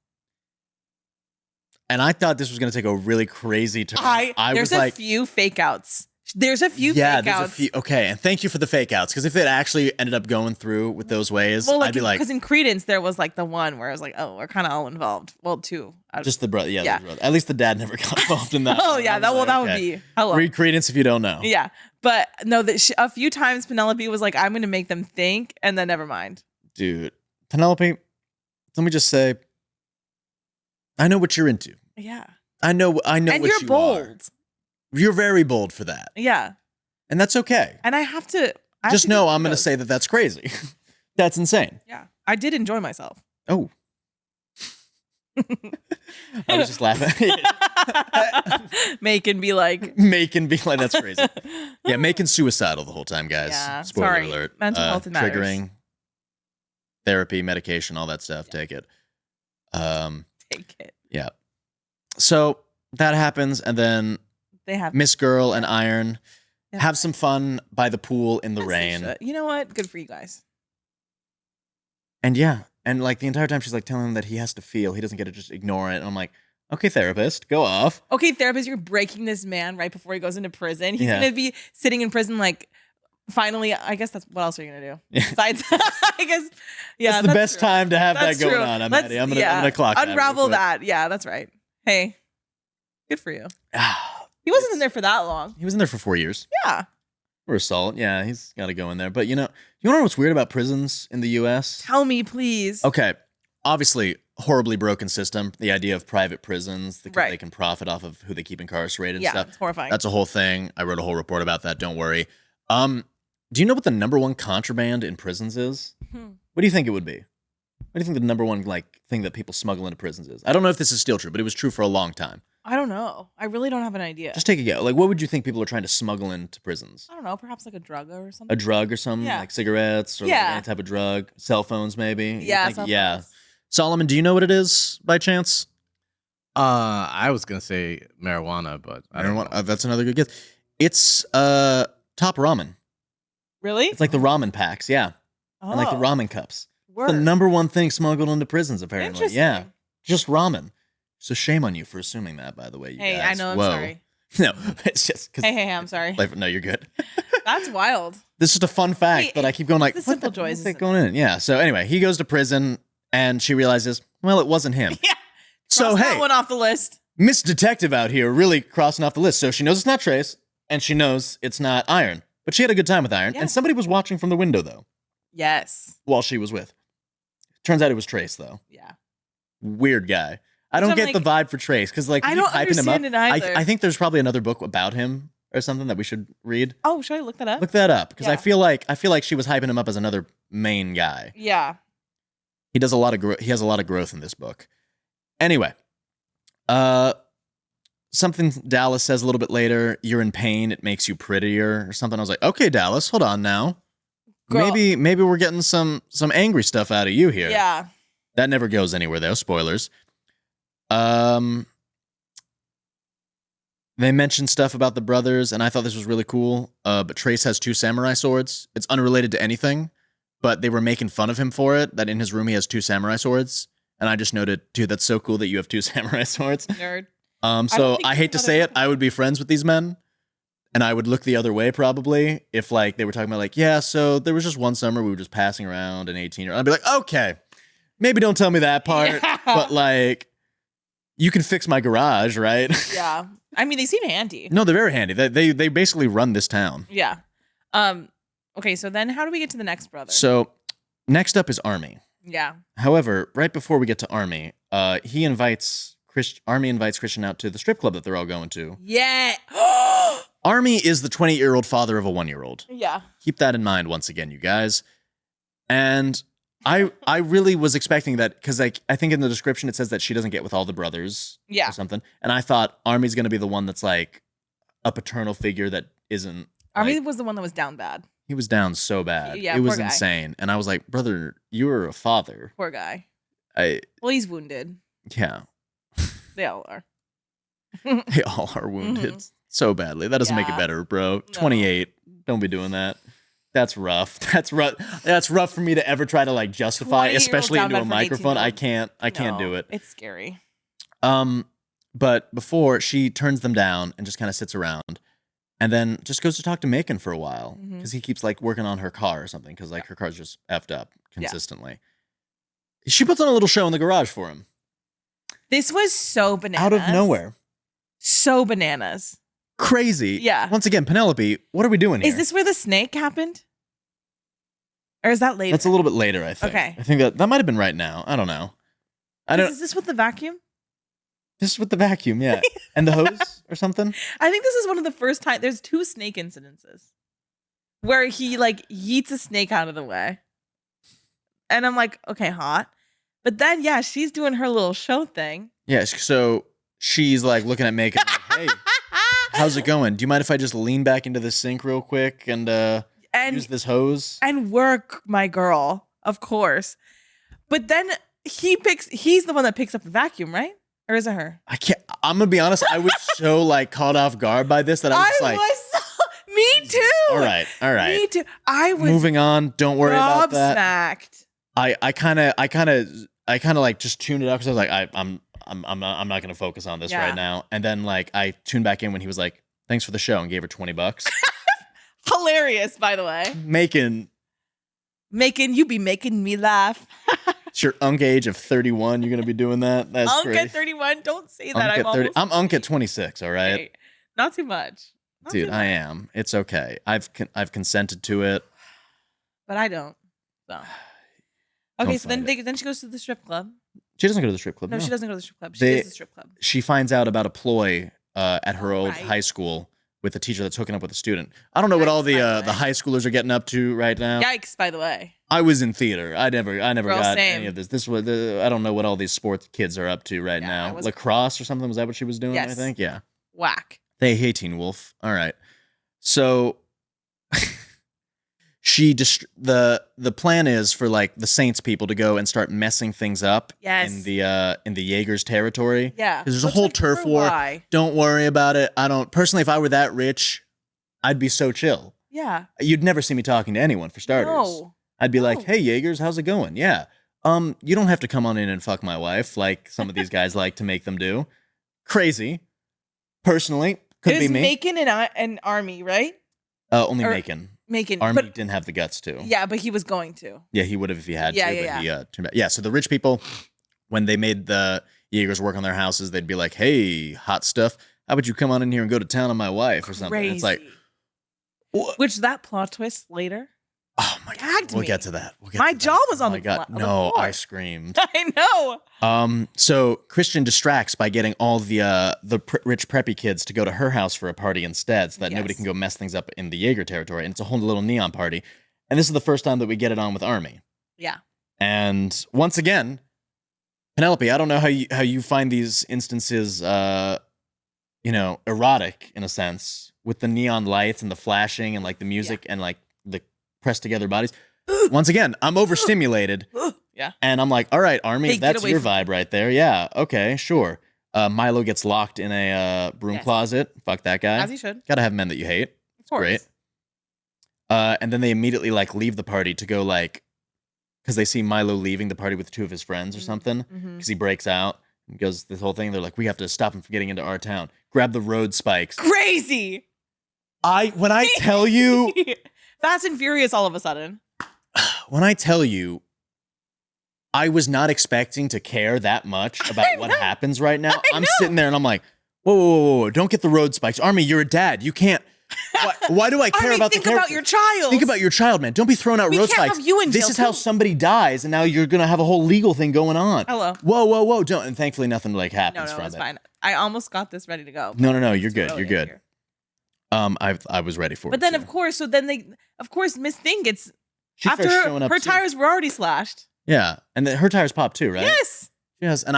And I thought this was going to take a really crazy turn. There's a few fake outs. There's a few fake outs. There's a few. Okay, and thank you for the fake outs, because if it actually ended up going through with those ways, I'd be like... Because in Credence, there was like the one where I was like, oh, we're kind of all involved. Well, 2. Just the brother. Yeah. The brother. At least the dad never got involved in that. Oh, yeah. That would be... Hello. Read Credence if you don't know. Yeah. But no, a few times Penelope was like, I'm going to make them think, and then never mind. Dude. Penelope, let me just say, I know what you're into. Yeah. I know and what you're you bold. Are. You're very bold for that. Yeah. And that's okay. And I have to... Just know I'm going to say that that's crazy. That's insane. Yeah. I did enjoy myself. Oh. I was just laughing. Macon be like, that's crazy. Yeah, Macon's suicidal the whole time, guys. Yeah, Spoiler alert. Mental health matters. Triggering, therapy, medication, all that stuff. Yeah. Take it. Take it. Yeah. So that happens, and then they have Miss Girl and Iron have some fun by the pool in the rain. You know what? Good for you guys. And yeah, and like the entire time she's like telling him that he has to feel, he doesn't get to just ignore it. And I'm like, okay, therapist, go off. Okay, therapist, you're breaking this man right before he goes into prison. He's gonna be sitting in prison like, finally, I guess that's what else are you gonna do? Yeah. Besides, I guess, yeah, that's the best time to have that going on. Maddy. I'm gonna clock unravel that. Yeah, that's right. Hey, good for you. He wasn't in there for that long. He was in there for 4 years. Yeah. For assault. Yeah, he's got to go in there. But you want to know what's weird about prisons in the U.S.? Tell me, please. Okay. obviously horribly broken system. The idea of private prisons because Right. they can profit off of who they keep incarcerated and Yeah, stuff. it's horrifying. That's a whole thing. I wrote a whole report about that. Don't worry. Do you know what the number one contraband in prisons is? What do you think it would be? What do you think the number one thing that people smuggle into prisons is? I don't know if this is still true, but it was true for a long time. I don't know. I really don't have an idea. Just take a guess. Like, what would you think people are trying to smuggle into prisons? I don't know. Perhaps like a drug or something. A drug or something? Yeah. Like cigarettes or like any type of drug? Cell phones, maybe? Yeah, Yeah. Solomon, do you know what it is by chance? I was gonna say marijuana, but I don't know. That's another good guess. It's top ramen. Really? It's like the ramen packs, yeah. Oh, And like the ramen cups. word. The number one thing smuggled into prisons, apparently. Interesting. Yeah. Just ramen. So shame on you for assuming that, by the way, you Hey, guys. I know. I'm Whoa. sorry. No, it's just because. Hey, I'm sorry. No, you're good. That's wild. This is just a fun fact Wait, that I keep going like, it's the what simple the joys, hell's that isn't going in? Yeah. So anyway, he goes to prison and she realizes, well, it wasn't him. Yeah. So Cross that hey, one off the list. Miss Detective out here really crossing off the list. So she knows it's not Trace and she knows it's not Iron. But she had a good time with Iron. Yeah. And somebody was watching from the window, though, Yes. while she was with. Turns out it was Trace, though. Yeah. Weird guy. I Which don't I'm get like, the vibe for Trace because, like, I you don't hyping him up. understand it either. I think there's probably another book about him or something that we should read. Oh, should I look that up? Look that up because Yeah. I feel like she was hyping him up as another main guy. Yeah. He does a lot of he has a lot of growth in this book. Anyway, something Dallas says a little bit later. You're in pain. It makes you prettier or something. I was like, okay, Dallas, hold on now. Girl. Maybe we're getting some angry stuff out of you here. Yeah. That never goes anywhere though. Spoilers. They mentioned stuff about the brothers, and I thought this was really cool. But Trace has 2 samurai swords. It's unrelated to anything, but they were making fun of him for it. That in his room he has 2 samurai swords, and I just noted, dude, that's so cool that you have 2 samurai swords. Nerd. So think I you hate to know say that- it, I would be friends with these men, and I would look the other way probably if like they were talking about like, yeah, so there was just one summer we were just passing around an 18-year-old. I'd be like, okay, maybe don't tell me that part, Yeah. but like, you can fix my garage, right? Yeah. I mean, they seem handy. No, they're very handy. They basically run this town. Yeah. Okay, so then how do we get to the next brother? So next up is Army. Yeah. However, right before we get to Army, Army invites Christian out to the strip club that they're all going to. Yeah. Army is the 20-year-old father of a 1-year-old. Yeah. Keep that in mind once again, you guys. And I really was expecting that because like I think in the description it says that she doesn't get with all the brothers Yeah. or something. And I thought Army's going to be the one that's like a paternal figure that isn't. Army like, was the one that was down bad. he was down so bad. Yeah, it was poor guy. insane. And I was like, brother, you were a father. Poor guy. Well, he's wounded. yeah, They all are. they all are wounded so badly. That doesn't make it Yeah. better, bro. No. 28. Don't be doing that. That's rough. That's rough. That's rough for me to ever try to like justify, 28-year-old especially down into a bad for an microphone. I 18-year-old. can't do No, it. It's scary. But before she turns them down and just kind of sits around and then just goes to talk to Macon for a while because he keeps like working on her car or something because like her car's just effed up consistently. She puts on a little show in the garage for him This was so bananas. out of nowhere. So bananas. Crazy. Yeah. Once again, Penelope, what are we doing here? Is this where the snake happened? Or is that later? That's a little bit later, I think. Okay. I think that might have been right now. I don't know. Is this with the vacuum? This is with the vacuum, yeah. And the hose or something? I think this is one of the first time. There's 2 snake incidences where he like yeets a snake out of the way. And I'm like, okay, hot. But then, yeah, she's doing her little show thing. Yeah, so she's like looking at Macon like, hey, how's it going? Do you mind if I just lean back into the sink real quick and use this hose? And work, my girl, of course. But then he's the one that picks up the vacuum, right? Or is it her? I'm gonna be honest, I was so like caught off guard by this that I was just like, me too. all right. Me too. I was Moving on. Don't worry about that. gobsmacked. I kind of like just tuned it out because I was like, I'm not gonna focus on this Yeah. right now. And then like I tuned back in when he was like, thanks for the show, and gave her $20. Hilarious, by the way. Making You be making me laugh. it's your unk age of 31. You're gonna be doing that. That's Unk great. at 31. Don't say Unk that. at I'm 30. almost I'm unk at 26. All right, okay. Not too much. Not dude. too I much. am. It's okay. I've consented to it. But I don't. So Okay, so then she goes to the strip club. She doesn't go to the strip club. No, she doesn't go to the strip club. She goes to the strip club. She finds out about a ploy at her old high school with a teacher that's hooking up with a student. I don't know what all the high schoolers are getting up to right now. Yikes! By the way, I was in theater. I never got same. any of this. This was I don't know what all these sports kids are up to right now. Lacrosse or something. Was that what she was doing? Yes. I think. Yeah. Whack. Hey, Teen Wolf. All right. So the plan is for like the Saints people to go and start messing things up in the Jaegers territory. Yeah. Because there's a whole turf war. Don't worry about it. I don't personally, if I were that rich, I'd be so chill. Yeah. You'd never see me talking to anyone for starters. No. I'd be like, hey Jaegers, how's it going? Yeah. You don't have to come on in and fuck my wife like some of these guys like to make them do. Crazy. Personally, could be me. Macon an army, right? Only Macon. Army but, didn't have the guts to. Yeah, but he was going to. Yeah, he would have if he had to. Yeah. So the rich people, when they made the Jaegers work on their houses, they'd be like, "Hey, hot stuff, how about you come on in here and go to town on my wife or something?" And it's like, what? Which that plot twist later. Oh my God! We'll get to that. My jaw was on the floor. No, I screamed. I know. So Christian distracts by getting all the rich preppy kids to go to her house for a party instead, so that nobody can go mess things up in the Jaeger territory, and it's a whole little neon party. And this is the first time that we get it on with Army. Yeah. And once again, Penelope, I don't know how you find these instances, erotic in a sense, with the neon lights and the flashing and like the music and like the pressed together bodies. Once again, I'm overstimulated. Yeah. And I'm like, all right, Army, hey, that's your vibe right there. Yeah. Okay, sure. Milo gets locked in a broom closet. Fuck that guy. As he should. Gotta have men that you hate. Of course. Great. And then they immediately like leave the party to go like, because they see Milo leaving the party with two of his friends or something. Because he breaks out and goes this whole thing. They're like, we have to stop him from getting into our town. Grab the road spikes. Crazy. When I tell you. Fast and Furious all of a sudden. When I tell you, I was not expecting to care that much about what happens right now. I'm sitting there and I'm like, whoa, don't get the road spikes. Army, you're a dad. You can't. Why do I care Army, about the character? Think about your child. Think about your child, man. Don't be throwing out road spikes. This is how somebody dies, and now you're going to have a whole legal thing going on. Hello. Whoa, don't. And thankfully nothing like happens from it. No, it's fine. I almost got this ready to go. No, you're good. You're good. I was ready for it. But then, of course, Miss Thing gets after her tires were already slashed. Yeah, and then her tires popped too, right? Yes. And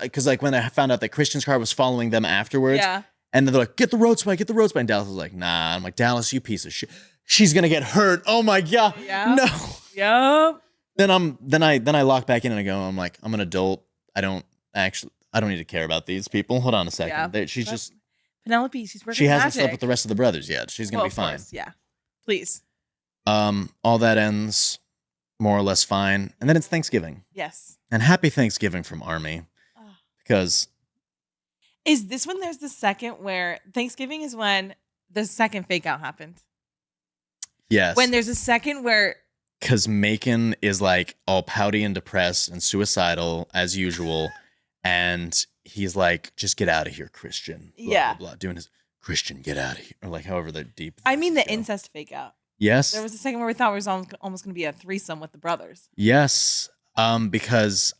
because like when I found out that Christian's car was following them afterwards, and then they're like, get the road spike. And Dallas was like, nah. I'm like, Dallas, you piece of shit. She's gonna get hurt. Oh my God. Yep. No. Yep. Then I lock back in and I'm like, I'm an adult. I don't need to care about these people. Hold on a second. Yeah. She's just Penelope. She's working. She hasn't slept with the rest of the brothers yet. She's gonna be fine. Course, yeah. Please. All that ends more or less fine, and then it's Thanksgiving. Yes. And happy Thanksgiving from Army, because. Is this when there's the second where Thanksgiving is when the second fake out happened? Yes. When there's a second where. Because Macon is like all pouty and depressed and suicidal as usual. And he's like, just get out of here, Christian. Blah, blah, blah. Doing his Christian, get out of here. Or like however the deep. I mean the incest fake out. Yes. There was a second where we thought it was almost going to be a threesome with the brothers. Yes. Because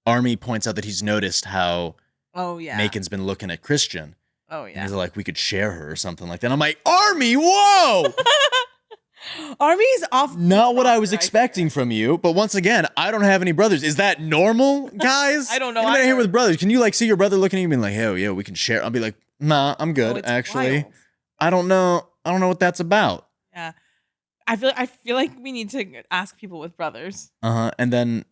Army points out that he's noticed how. Oh, yeah. Macon's been looking at Christian. Oh, yeah. And he's like, we could share her or something like that. I'm like, Army, whoa! Army's off. Not what I was expecting from you. But once again, I don't have any brothers. Is that normal, guys? I don't know. Anybody here with brothers? Can you like see your brother looking at you and be like, hell yeah, we can share? I'll be like, nah, I'm good, actually. Wild. I don't know what that's about. Yeah. I feel like we need to ask people with brothers. And then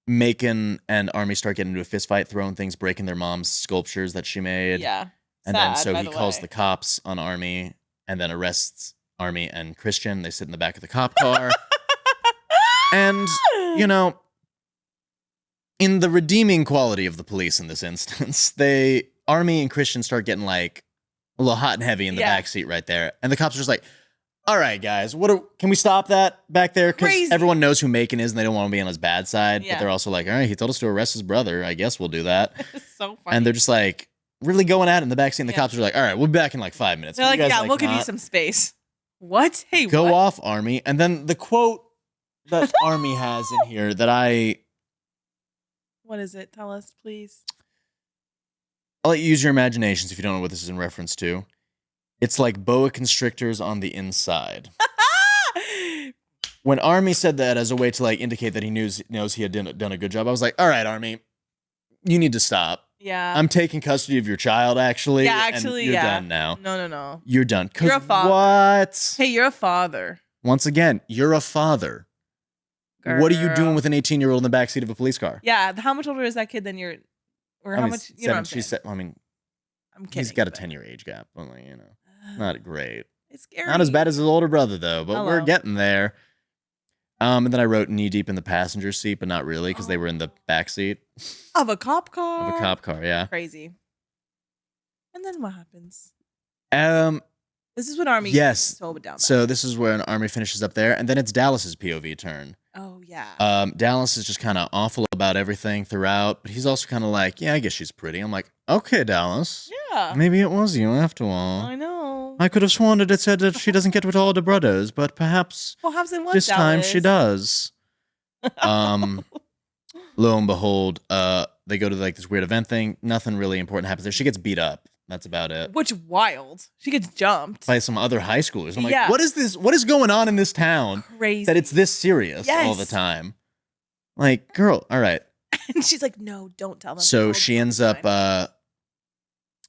Macon and Army start getting into a fist fight, throwing things, breaking their mom's sculptures that she made. Yeah. And then so he calls the cops on Army and then arrests Army and Christian. They sit in the back of the cop car. And, in the redeeming quality of the police in this instance, Army and Christian start getting like a little hot and heavy in the backseat right there. And the cops are just like, all right, guys, can we stop that back there? Because everyone knows who Macon is and they don't want to be on his bad side. Yeah. But they're also like, all right, he told us to arrest his brother. I guess we'll do that. It's so funny. And they're just like really going at it in the backseat. And the cops are like, all right, we'll be back in like 5 minutes. They're like, yeah, we'll give you some space. What? Hey, go off, Army. And then the quote that Army has in here that I... What is it? Tell us, please. I'll let you use your imaginations if you don't know what this is in reference to. It's like boa constrictors on the inside. When Army said that as a way to like indicate that he knows he had done a good job, I was like, all right, Army, you need to stop. Yeah. I'm taking custody of your child, actually. Yeah, actually, and you're done now. No. You're done. You're a father. What? Hey, you're a father. Once again, you're a father. Girl. What are you doing with an 18-year-old in the backseat of a police car? Yeah. How much older is that kid than you're... Or how much... You know what I'm saying? I mean, I'm kidding. he's got a 10-year age gap. Only, not great. It's scary. Not as bad as his older brother, though, but we're getting there. And then I wrote knee deep in the passenger seat, but not really, because they were in the back seat. Of a cop car? Of a cop car, yeah. Crazy. And then what happens? This is when Army gets down. So this is where an Army finishes up there, and then it's Dallas's POV turn. Oh, yeah. Dallas is just kind of awful about everything throughout, but he's also kind of like, yeah, I guess she's pretty. I'm like, okay, Dallas. Yeah. Maybe it was you after all. I know. I could have sworn that it said that she doesn't get with all the brothers, but perhaps it was this time Dallas. she does. Lo and behold, they go to like this weird event thing. Nothing really important happens there. She gets beat up. That's about it. Which wild. She gets jumped by some other high schoolers. I'm like, yeah. What is this? What is going on in this town? Crazy. That it's this serious all the time. Like, girl, all right. And she's like, no, don't tell them. So she ends up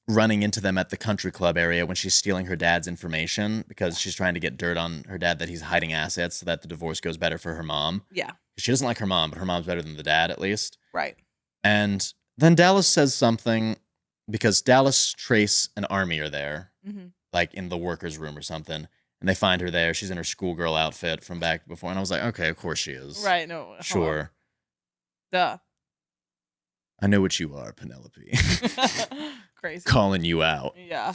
running into them at the country club area when she's stealing her dad's information because she's trying to get dirt on her dad that he's hiding assets so that the divorce goes better for her mom. Yeah. She doesn't like her mom, but her mom's better than the dad at least. Right. And then Dallas says something because Dallas, Trace, and Army are there, like in the workers' room or something. And they find her there. She's in her schoolgirl outfit from back before. And I was like, okay, of course she is. Right. No. Sure. Duh. I know what you are, Penelope. Crazy. Calling you out. Yeah.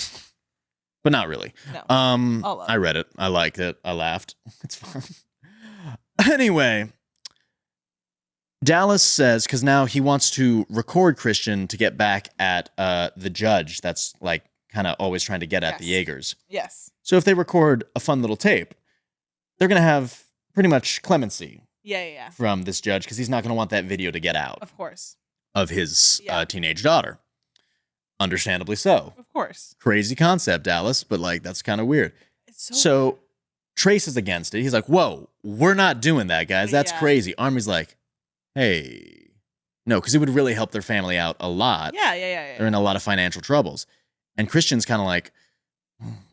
But not really. No. I read it. I liked it. I laughed. It's fun. Anyway, Dallas says, because now he wants to record Christian to get back at the judge that's like kind of always trying to get at the Jaegers. Yes. So if they record a fun little tape, they're going to have pretty much clemency. Yeah. From this judge because he's not going to want that video to get out. Of course. Of his teenage daughter. Understandably so. Of course. Crazy concept, Dallas, but like that's kind of weird. It's so Trace is against it. He's like, whoa, we're not doing that, guys. That's crazy. Army's like, hey. No, because it would really help their family out a lot. Yeah. They're in a lot of financial troubles. And Christian's kind of like,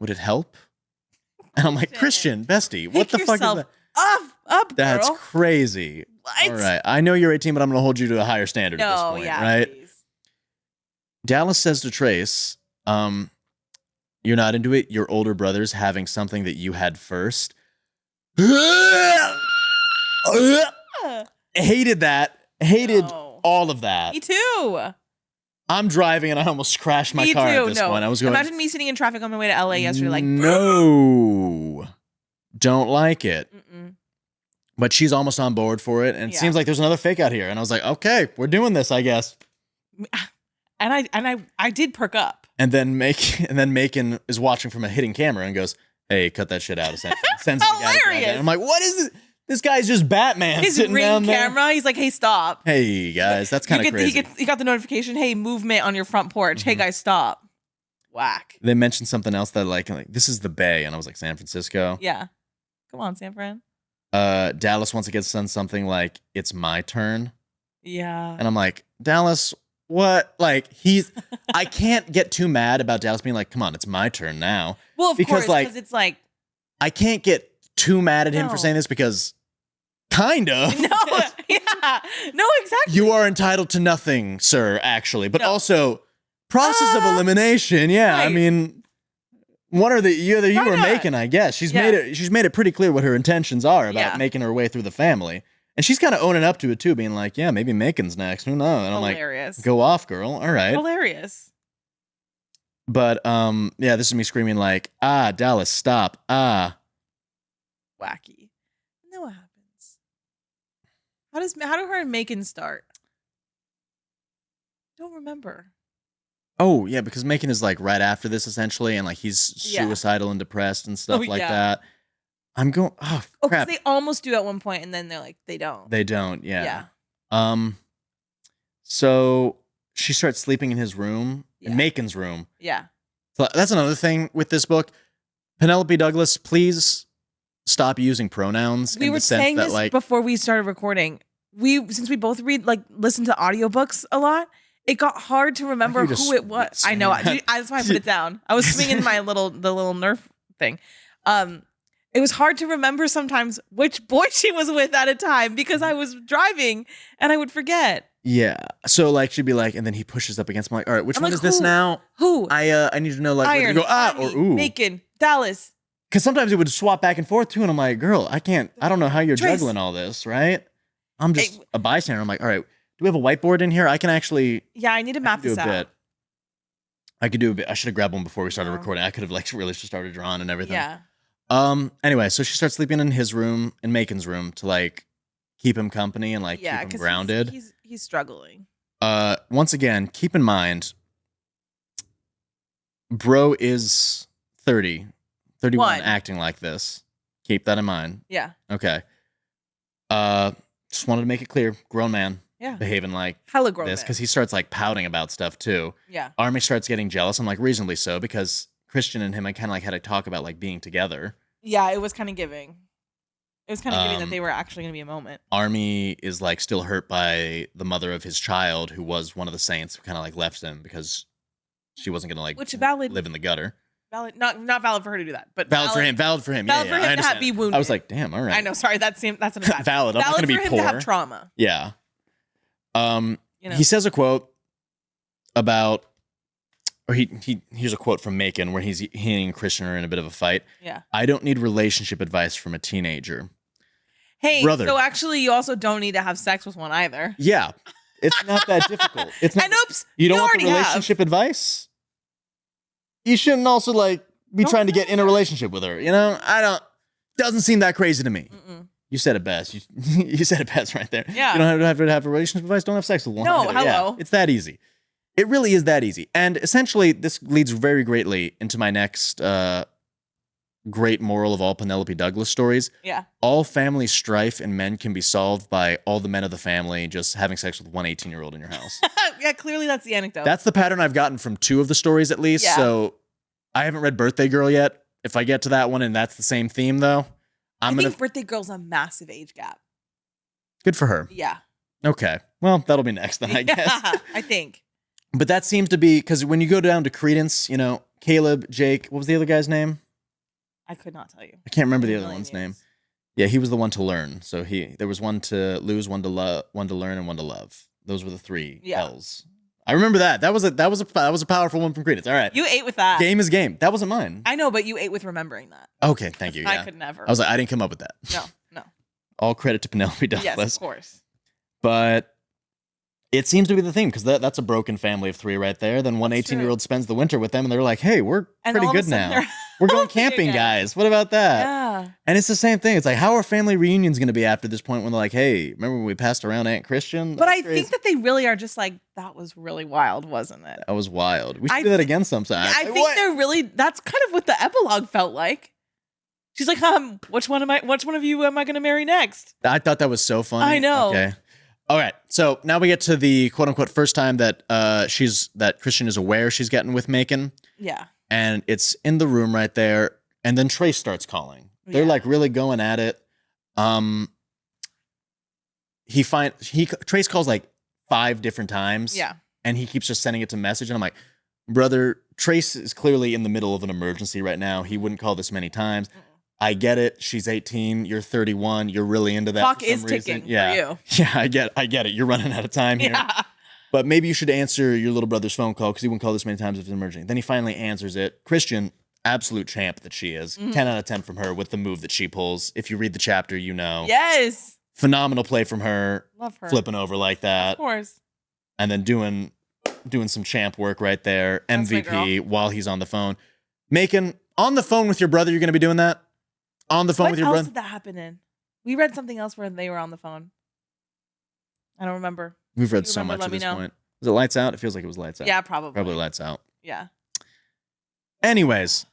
would it help? And I'm like, Christian, bestie, what the fuck is that? Up, girl. That's crazy. What? All right. I know you're 18, but I'm going to hold you to a higher standard at this point, right? Please. Dallas says to Trace, you're not into it. Your older brother's having something that you had first. Hated that. Hated all of that. Me too. I'm driving and I almost crashed my car at this point. I was going. Imagine me sitting in traffic on my way to LA yesterday, like no, don't like it. Mm-mm. But she's almost on board for it, and it seems like there's another fake out here. And I was like, okay, we're doing this, I guess. And I did perk up. And then Macon is watching from a hidden camera and goes, "Hey, cut that shit out." Sends hilarious. I'm like, what is it? This guy's just Batman. His sitting ring down camera. There. He's like, "Hey, stop." Hey guys, that's kind of crazy. He got the notification. Hey, movement on your front porch. Hey guys, stop. Whack. They mentioned something else that like this is the Bay, and I was like, San Francisco. Yeah. Come on, San Fran. Dallas once again says something like, "It's my turn." Yeah. And I'm like, Dallas, what? Like I can't get too mad about Dallas being like, come on, it's my turn now. Well, of course, because it's like I can't get too mad at him for saying this because kind of. No, yeah. No, exactly. You are entitled to nothing, sir, actually. But also process of elimination. Yeah. Right. I mean, one or the other you were making, I guess. She's made it pretty clear what her intentions are about making her way through the family. And she's kind of owning up to it too, being like, yeah, maybe Macon's next. Who knows? And I'm like, go off, girl. All right. Hilarious. But yeah, this is me screaming like, Dallas, stop. Wacky. And then what happens? How do her and Macon start? Don't remember. Oh, yeah, because Macon is like right after this essentially, and like he's suicidal and depressed and stuff that. I'm going. Oh, Oh, because crap. they almost do at one point, and then they're like, they don't. They don't. Yeah. So she starts sleeping in his room, in Macon's room. Yeah. So that's another thing with this book. Penelope Douglas, please stop using pronouns. We were saying this before we started recording. Since we both listen to audiobooks a lot, it got hard to remember who it was. I know. That's why I put it down. I was swinging the little Nerf thing. It was hard to remember sometimes which boy she was with at a time because I was driving and I would forget. Yeah. So like she'd be like, and then he pushes up against me like, all right, which one is this now? Who? I need to know like Iron, whether to go or ooh. Macon, Dallas. Because sometimes it would swap back and forth too, and I'm like, girl, I don't know how you're juggling all this, right? I'm just a bystander. I'm like, all right, do we have a whiteboard in here? I can actually. Yeah, I need to map this out. I could do a bit. I should have grabbed one before we started recording. I could have like really just started drawing and everything. Yeah. Anyway, so she starts sleeping in his room, in Macon's room, to like keep him company and like keep him grounded. He's struggling. Once again, keep in mind, bro is 31 acting like this. Keep that in mind. Yeah. Okay. Just wanted to make it clear, grown man. Yeah. Behaving like hella grown this because he starts like pouting about stuff too. Yeah. Army starts getting jealous and like reasonably so because Christian and him I kind of like had to talk about like being together. Yeah, it was kind of giving. It was kind of giving that they were actually going to be a moment. Army is like still hurt by the mother of his child who was one of the saints who kind of like left him because she wasn't going to like live in the gutter. Valid, not valid for her to do that, but valid for him. Valid for him to be wounded. I was like, damn, all right. I know. Sorry, that's an bad. Valid. I'm not going to be poor. Valid for him to have trauma. Yeah. He says a quote about, or here's a quote from Macon where he and Christian are in a bit of a fight. Yeah. I don't need relationship advice from a teenager. Hey, brother. So actually, you also don't need to have sex with one either. Yeah, it's not that difficult. It's not. And oops, you don't want the relationship advice. You shouldn't also like be trying to get in a relationship with her. You know, doesn't seem that crazy to me. Mm-mm. You said it best. You said it best right there. Yeah. You don't have to have a relationship advice. Don't have sex with one. No, hello. Yeah, it's that easy. It really is that easy. And essentially, this leads very greatly into my next great moral of all Penelope Douglas stories. Yeah. All family strife and men can be solved by all the men of the family just having sex with one 18-year-old in your house. Yeah, clearly that's the anecdote. That's the pattern I've gotten from 2 of the stories at least. Yeah. So I haven't read Birthday Girl yet. If I get to that one and that's the same theme though, I think Birthday Girl's a massive age gap. Good for her. Yeah. Okay. Well, that'll be next then, I guess. I think. But that seems to be, because when you go down to Credence, you know, Caleb, Jake, what was the other guy's name? I could not tell you. I can't remember the other one's name. Yeah, he was the one to learn. So there was one to lose, one to learn, and one to love. Those were the 3 L's. I remember that. That was a powerful one from Credence. All right. You ate with that. Game is game. That wasn't mine. I know, but you ate with remembering that. Okay, thank you. I could never. I was like, I didn't come up with that. No. All credit to Penelope Douglas. Yes, of course. But it seems to be the theme because that's a broken family of 3 right there. Then one 18-year-old spends the winter with them and they're like, hey, we're pretty good now. We're going camping, guys. What about that? Yeah. And it's the same thing. It's like, how are family reunions going to be after this point when they're like, hey, remember when we passed around Aunt Christian? But I think that they really are just like, that was really wild, wasn't it? That was wild. We should do that again sometime. I think they're really, that's kind of what the epilogue felt like. She's like, which one of you am I going to marry next? I thought that was so funny. I know. Okay. All right. So now we get to the quote unquote first time that that Christian is aware she's getting with Macon. Yeah. And it's in the room right there. And then Trace starts calling. They're like really going at it. Trace calls like 5 different times. Yeah. And he keeps just sending it to message. And I'm like, brother, Trace is clearly in the middle of an emergency right now. He wouldn't call this many times. I get it. She's 18. You're 31. You're really into that. Clock is ticking for you. Yeah, I get it. You're running out of time here. Yeah. But maybe you should answer your little brother's phone call because he wouldn't call this many times if it's emerging. Then he finally answers it. Christian, absolute champ that she is. 10 out of 10 from her with the move that she pulls. If you read the chapter, you know. Yes. Phenomenal play from her. Love her. Flipping over like that. Of course. And then doing some champ work right there. That's MVP while he's on the phone. Macon, on the phone with your brother, you're going to be doing that? On the phone with your brother? What else did that happen in? We read something else where they were on the phone. I don't remember. We've read so much at this point. Was it Lights Out? It feels like it was Lights Out. Yeah, probably. Probably Lights Out. Yeah. Anyways,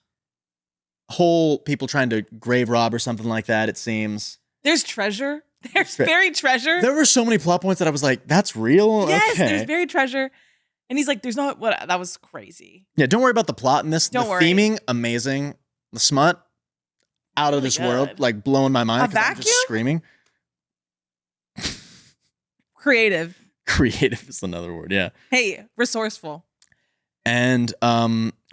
whole people trying to grave rob or something like that, it seems. There's treasure. There's buried treasure. There were so many plot points that I was like, that's real? Yes, okay. there's buried treasure. And he's like, there's not what that was crazy. Yeah, don't worry about the plot in this. Don't the worry. theming, amazing. The smut, out of this world, like blowing my mind because I'm just screaming. Creative. Creative is another word, yeah. Hey, resourceful. And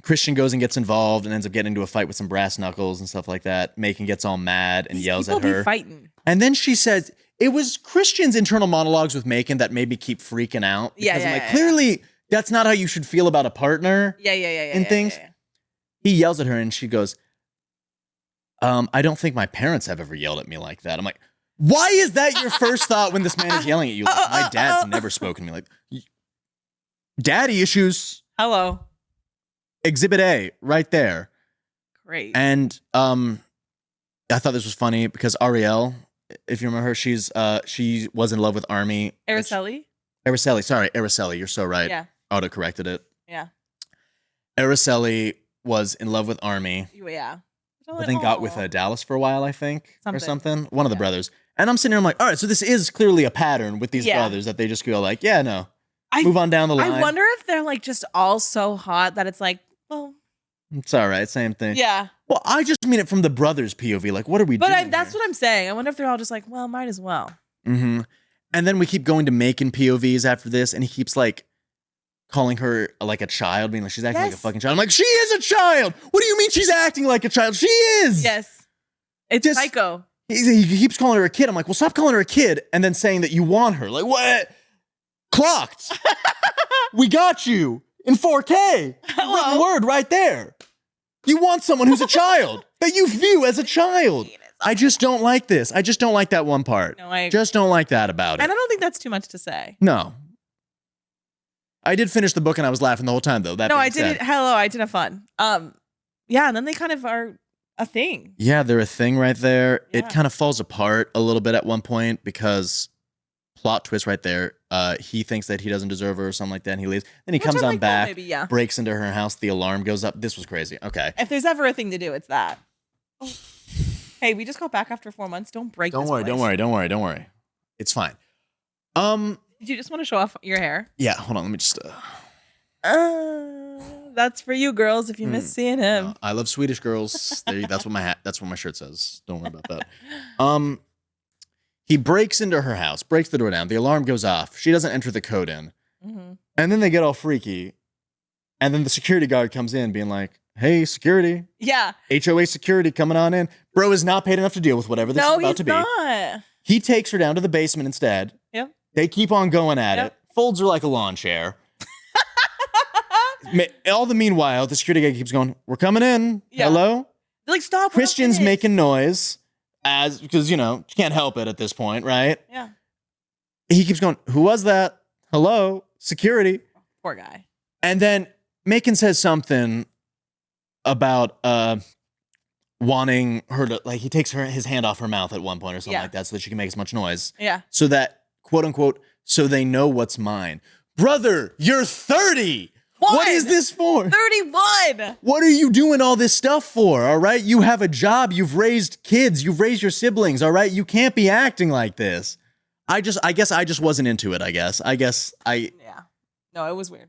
Christian goes and gets involved and ends up getting into a fight with some brass knuckles and stuff like that. Macon gets all mad and yells at her. Be fighting. And then she says, it was Christian's internal monologues with Macon that made me keep freaking out. Because I'm like, clearly, that's not how you should feel about a partner. Yeah. And things. Yeah. He yells at her and she goes, I don't think my parents have ever yelled at me like that. I'm like, why is that your first thought when this man is yelling at you? Like, my dad's never spoken to me. Like, daddy issues. Hello. Exhibit A, right there. Great. And I thought this was funny because Ariel, if you remember her, she was in love with Army. Araceli? Araceli, you're so right. Yeah. Auto-corrected it. Yeah. Araceli was in love with Army. Yeah. But then got with Dallas for a while, I think, or something. One of the brothers. And I'm sitting here, I'm like, all right, so this is clearly a pattern with these brothers that they just go like, yeah, no. Move on down the line. I wonder if they're like just all so hot that it's like, well, it's all right, same thing. Yeah. Well, I just mean it from the brothers' POV. Like, what are we doing? But that's what I'm saying. I wonder if they're all just like, well, might as well. Mm-hmm. And then we keep going to Macon POVs after this, and he keeps like calling her like a child, being like, she's acting like a fucking child. I'm like, she is a child. What do you mean she's acting like a child? She is. Yes. It's just, psycho. He keeps calling her a kid. I'm like, well, stop calling her a kid and then saying that you want her. Like, what? Clocked. We got you in 4K. Written word right there. You want someone who's a child that you view as a child. I just don't like this. I just don't like that one part. No, I just don't like that about it. And I don't think that's too much to say. No. I did finish the book and I was laughing the whole time though. I did it. Hello, I did have fun. Yeah, and then they kind of are a thing. Yeah, they're a thing right there. Yeah. It kind of falls apart a little bit at one point because plot twist right there. He thinks that he doesn't deserve her or something like that, and he leaves. Then he comes on back, breaks into her house. The alarm goes up. This was crazy. Okay. If there's ever a thing to do, it's that. Oh. Hey, we just got back after 4 months. Don't break. Don't worry. Don't worry. It's fine. Did you just want to show off your hair? Yeah. Hold on. Let me just. That's for you, girls. If you miss seeing him, I love Swedish girls. That's what my shirt says. Don't worry about that. He breaks into her house, breaks the door down. The alarm goes off. She doesn't enter the code in. Mm-hmm. And then they get all freaky. And then the security guard comes in being like, hey, security. Yeah. HOA security coming on in. Bro is not paid enough to deal with whatever this is about to be. Not. He takes her down to the basement instead. Yep. They keep on going at it. Folds her like a lawn chair. All the meanwhile, the security guy keeps going, we're coming in. Yeah. Hello? They're like, stop. Christian's making noise. Because, you can't help it at this point, right? Yeah. He keeps going, who was that? Hello? Security. Poor guy. And then Macon says something about wanting her to, like, he takes his hand off her mouth at one point or something like that so that she can make as much noise. Yeah. So that, quote unquote, so they know what's mine. Brother, you're 30. What is this for? 31. What are you doing all this stuff for? All right. You have a job. You've raised kids. You've raised your siblings. All right. You can't be acting like this. I guess I just wasn't into it. Yeah. No, it was weird.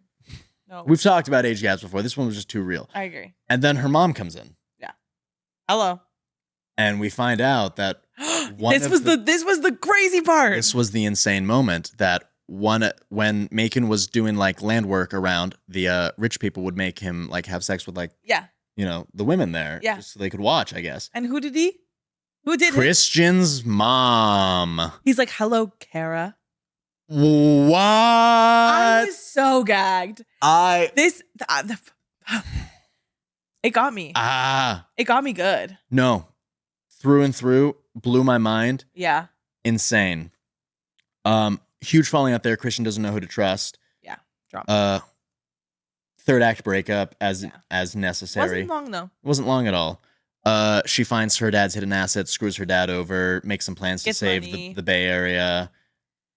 No. We've talked about age gaps before. This one was just too real. I agree. And then her mom comes in. Yeah. Hello. And we find out that this was the crazy part. This was the insane moment that when Macon was doing like land work around, the rich people would make him like have sex with like the women there just so they could watch, I guess. And who did he? Who did Christian's mom. He's like, hello, Kara. What? I was so gagged. It got me. It got me good. No. Through and through, blew my mind. Yeah. Insane. Huge falling out there. Christian doesn't know who to trust. Yeah. Drama. Third act breakup as necessary. Wasn't long though. Wasn't long at all. She finds her dad's hidden assets, screws her dad over, makes some plans to save the Bay Area.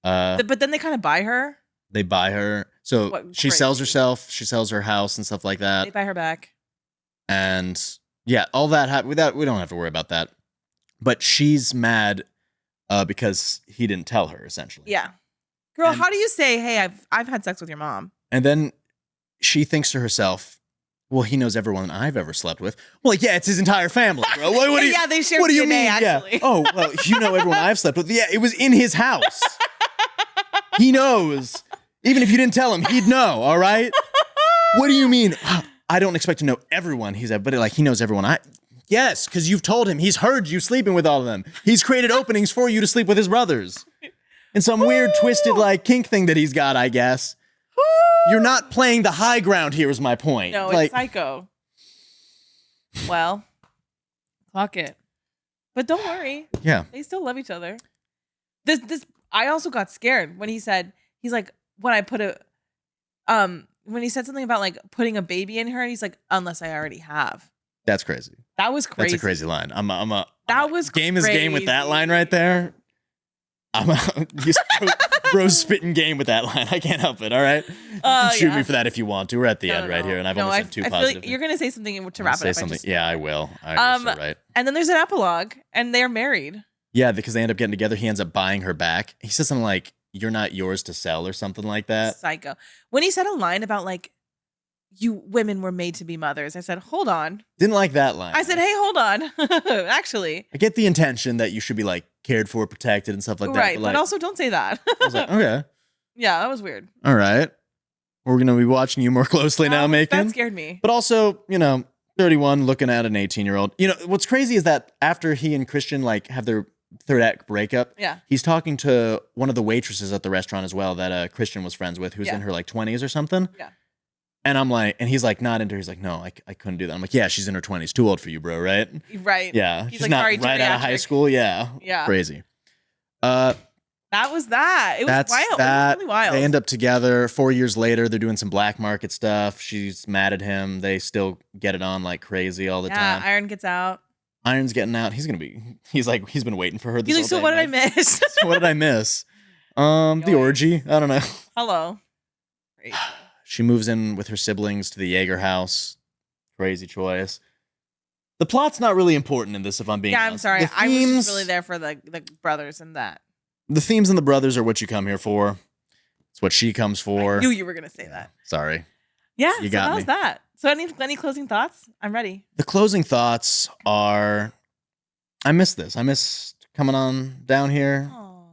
But then they kind of buy her. They buy her. So she sells herself. She sells her house and stuff like that. They buy her back. And Yeah, all that we don't have to worry about that. But she's mad because he didn't tell her, essentially. Yeah. Girl, how do you say, hey, I've had sex with your mom? And then she thinks to herself, well, he knows everyone I've ever slept with. Well, yeah, it's his entire family, bro. What do you, yeah, they share what do DNA, you mean? actually. Yeah. Oh, well, you know everyone I've slept with. Yeah, it was in his house. He knows. Even if you didn't tell him, he'd know, all right? What do you mean? I don't expect to know everyone he's at, but like he knows everyone. Yes, because you've told him. He's heard you sleeping with all of them. He's created openings for you to sleep with his brothers. In some weird, twisted, like, kink thing that he's got, I guess. You're not playing the high ground here is my point. No, like, it's psycho. Well, fuck it. But don't worry. Yeah. They still love each other. I also got scared when he said, he's like, when he said something about like putting a baby in her, and he's like, unless I already have. That's crazy. That was crazy. That's a crazy line. That was game crazy. is game with that line right there. Bro's spitting game with that line. I can't help it. All right, you can shoot me for that if you want to. We're at the end right here, and I've only said two I positive. feel like you're gonna say something to wrap it up. Something. Yeah, I will. You're so right. And then there's an epilogue, and they're married. Yeah, because they end up getting together. He ends up buying her back. He says something like, "You're not yours to sell," or something like that. Psycho. When he said a line about like, you women were made to be mothers, I said, hold on. Didn't like that line. I said, hey, hold on. Actually, I get the intention that you should be like cared for, protected, and stuff like that. Right, but, like, but also don't say that. I was like, okay. Yeah, that was weird. All right. We're going to be watching you more closely now, Macon. That scared me. But also, 31 looking at an 18-year-old. What's crazy is that after he and Christian like have their third act breakup, yeah, he's talking to one of the waitresses at the restaurant as well that Christian was friends with, who's in her like 20s or something. Yeah. And I'm like, and he's like, not into her. He's like, no, I couldn't do that. I'm like, yeah, she's in her 20s. Too old for you, bro, right? Right. Yeah. He's she's like, not sorry, right out of high school. Yeah. Yeah. Crazy. That was that. It was wild. It was really wild. They end up together 4 years later. They're doing some black market stuff. She's mad at him. They still get it on like crazy all the time. Yeah, Iron gets out. Iron's getting out. He's been waiting for her this He's like, whole so day, what did I miss? So what did I miss? The orgy. I don't know. Hello. Great. She moves in with her siblings to the Jaeger house. Crazy choice. The plot's not really important in this, if I'm being honest. I'm sorry. I was just really there for the brothers and that. The themes and the brothers are what you come here for. It's what she comes for. I knew you were going to say that. Sorry. Yeah, you so got that me. was that. So any closing thoughts? I'm ready. The closing thoughts are, I miss this. I miss coming on down here,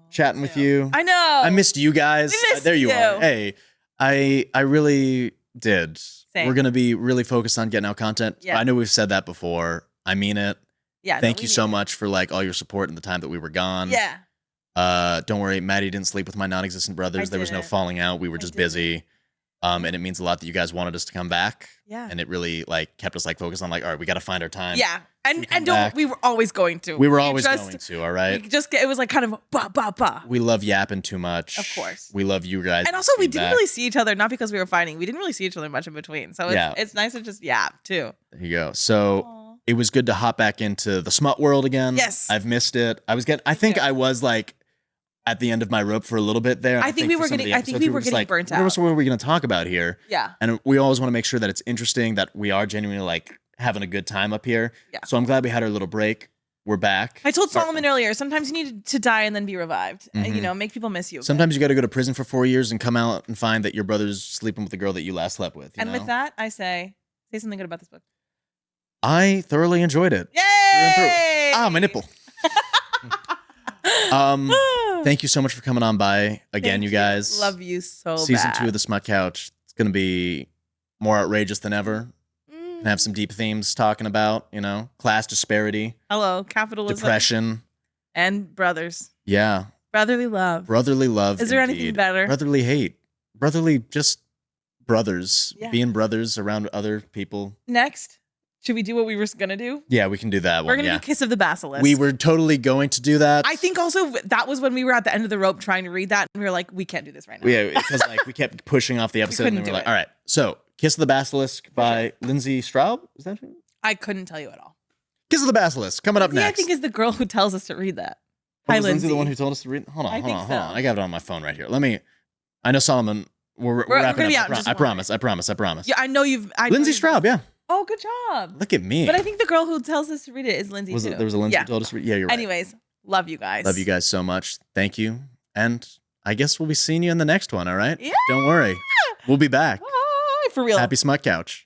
chatting with you. I know. I missed you guys. We missed there you you. are. Hey, I really did. Same. We're going to be really focused on getting out content. Yeah. I know we've said that before. I mean it. Yeah. Thank you so much for like all your support in the time that we were gone. Yeah. Don't worry, Maddie didn't sleep with my non-existent brothers. There was no falling out. We were just busy. And it means a lot that you guys wanted us to come back. Yeah. And it really like kept us like focused on like, all right, we got to find our time. Yeah. And we were always going to. We were always going to, all right? It was like kind of bah. We love yapping too much. Of course. We love you guys. And also we didn't really see each other, not because we were fighting. We didn't really see each other much in between. So it's nice to just yap too. There you go. So it was good to hop back into the smut world again. Yes. I've missed it. I think I was like at the end of my rope for a little bit there. I think we were getting burnt out. What are we going to talk about here? Yeah. And we always want to make sure that it's interesting, that we are genuinely like having a good time up here. Yeah. So I'm glad we had our little break. We're back. I told Solomon earlier, sometimes you need to die and then be revived. Mm-hmm. And, make people miss you. Sometimes you got to go to prison for 4 years and come out and find that your brother's sleeping with the girl that you last slept with. With that, I say something good about this book. I thoroughly enjoyed it. Yay! My nipple. Thank you so much for coming on by again, you guys. Love you so Season bad. 2 of the Smut Couch. It's going to be more outrageous than ever. Gonna have some deep themes talking about, class disparity. Hello, capitalism. Depression. And brothers. Yeah. Brotherly love. Brotherly love. Is there anything better? Brotherly hate. Brotherly just brothers. Yeah. Being brothers around other people. Next, should we do what we were going to do? Yeah, we can do that one. We're going to do Kiss of the Basilisk. We were totally going to do that. I think also that was when we were at the end of the rope trying to read that. And we were like, we can't do this right now. Yeah, because we kept pushing off the episode. And then we were like, all right. So, Kiss of the Basilisk by Lindsay Straub. Is that true? I couldn't tell you at all. Kiss of the Basilisk coming up next. I think is the girl who tells us to read that. Hi, Lindsay the one who told us to read? Hold on. I got it on my phone right here. I know Solomon. We're wrapping up. I promise. Yeah, I know you've. Lindsay Straub, yeah. Oh, good job. Look at me. But I think the girl who tells us to read it is Lindsay too. There was a Lindsay who told us to read? Yeah, you're right. Anyways, love you guys. Love you guys so much. Thank you. And I guess we'll be seeing you in the next one, all right? Yeah. Don't worry. We'll be back. Bye. For real. Happy Smut Couch.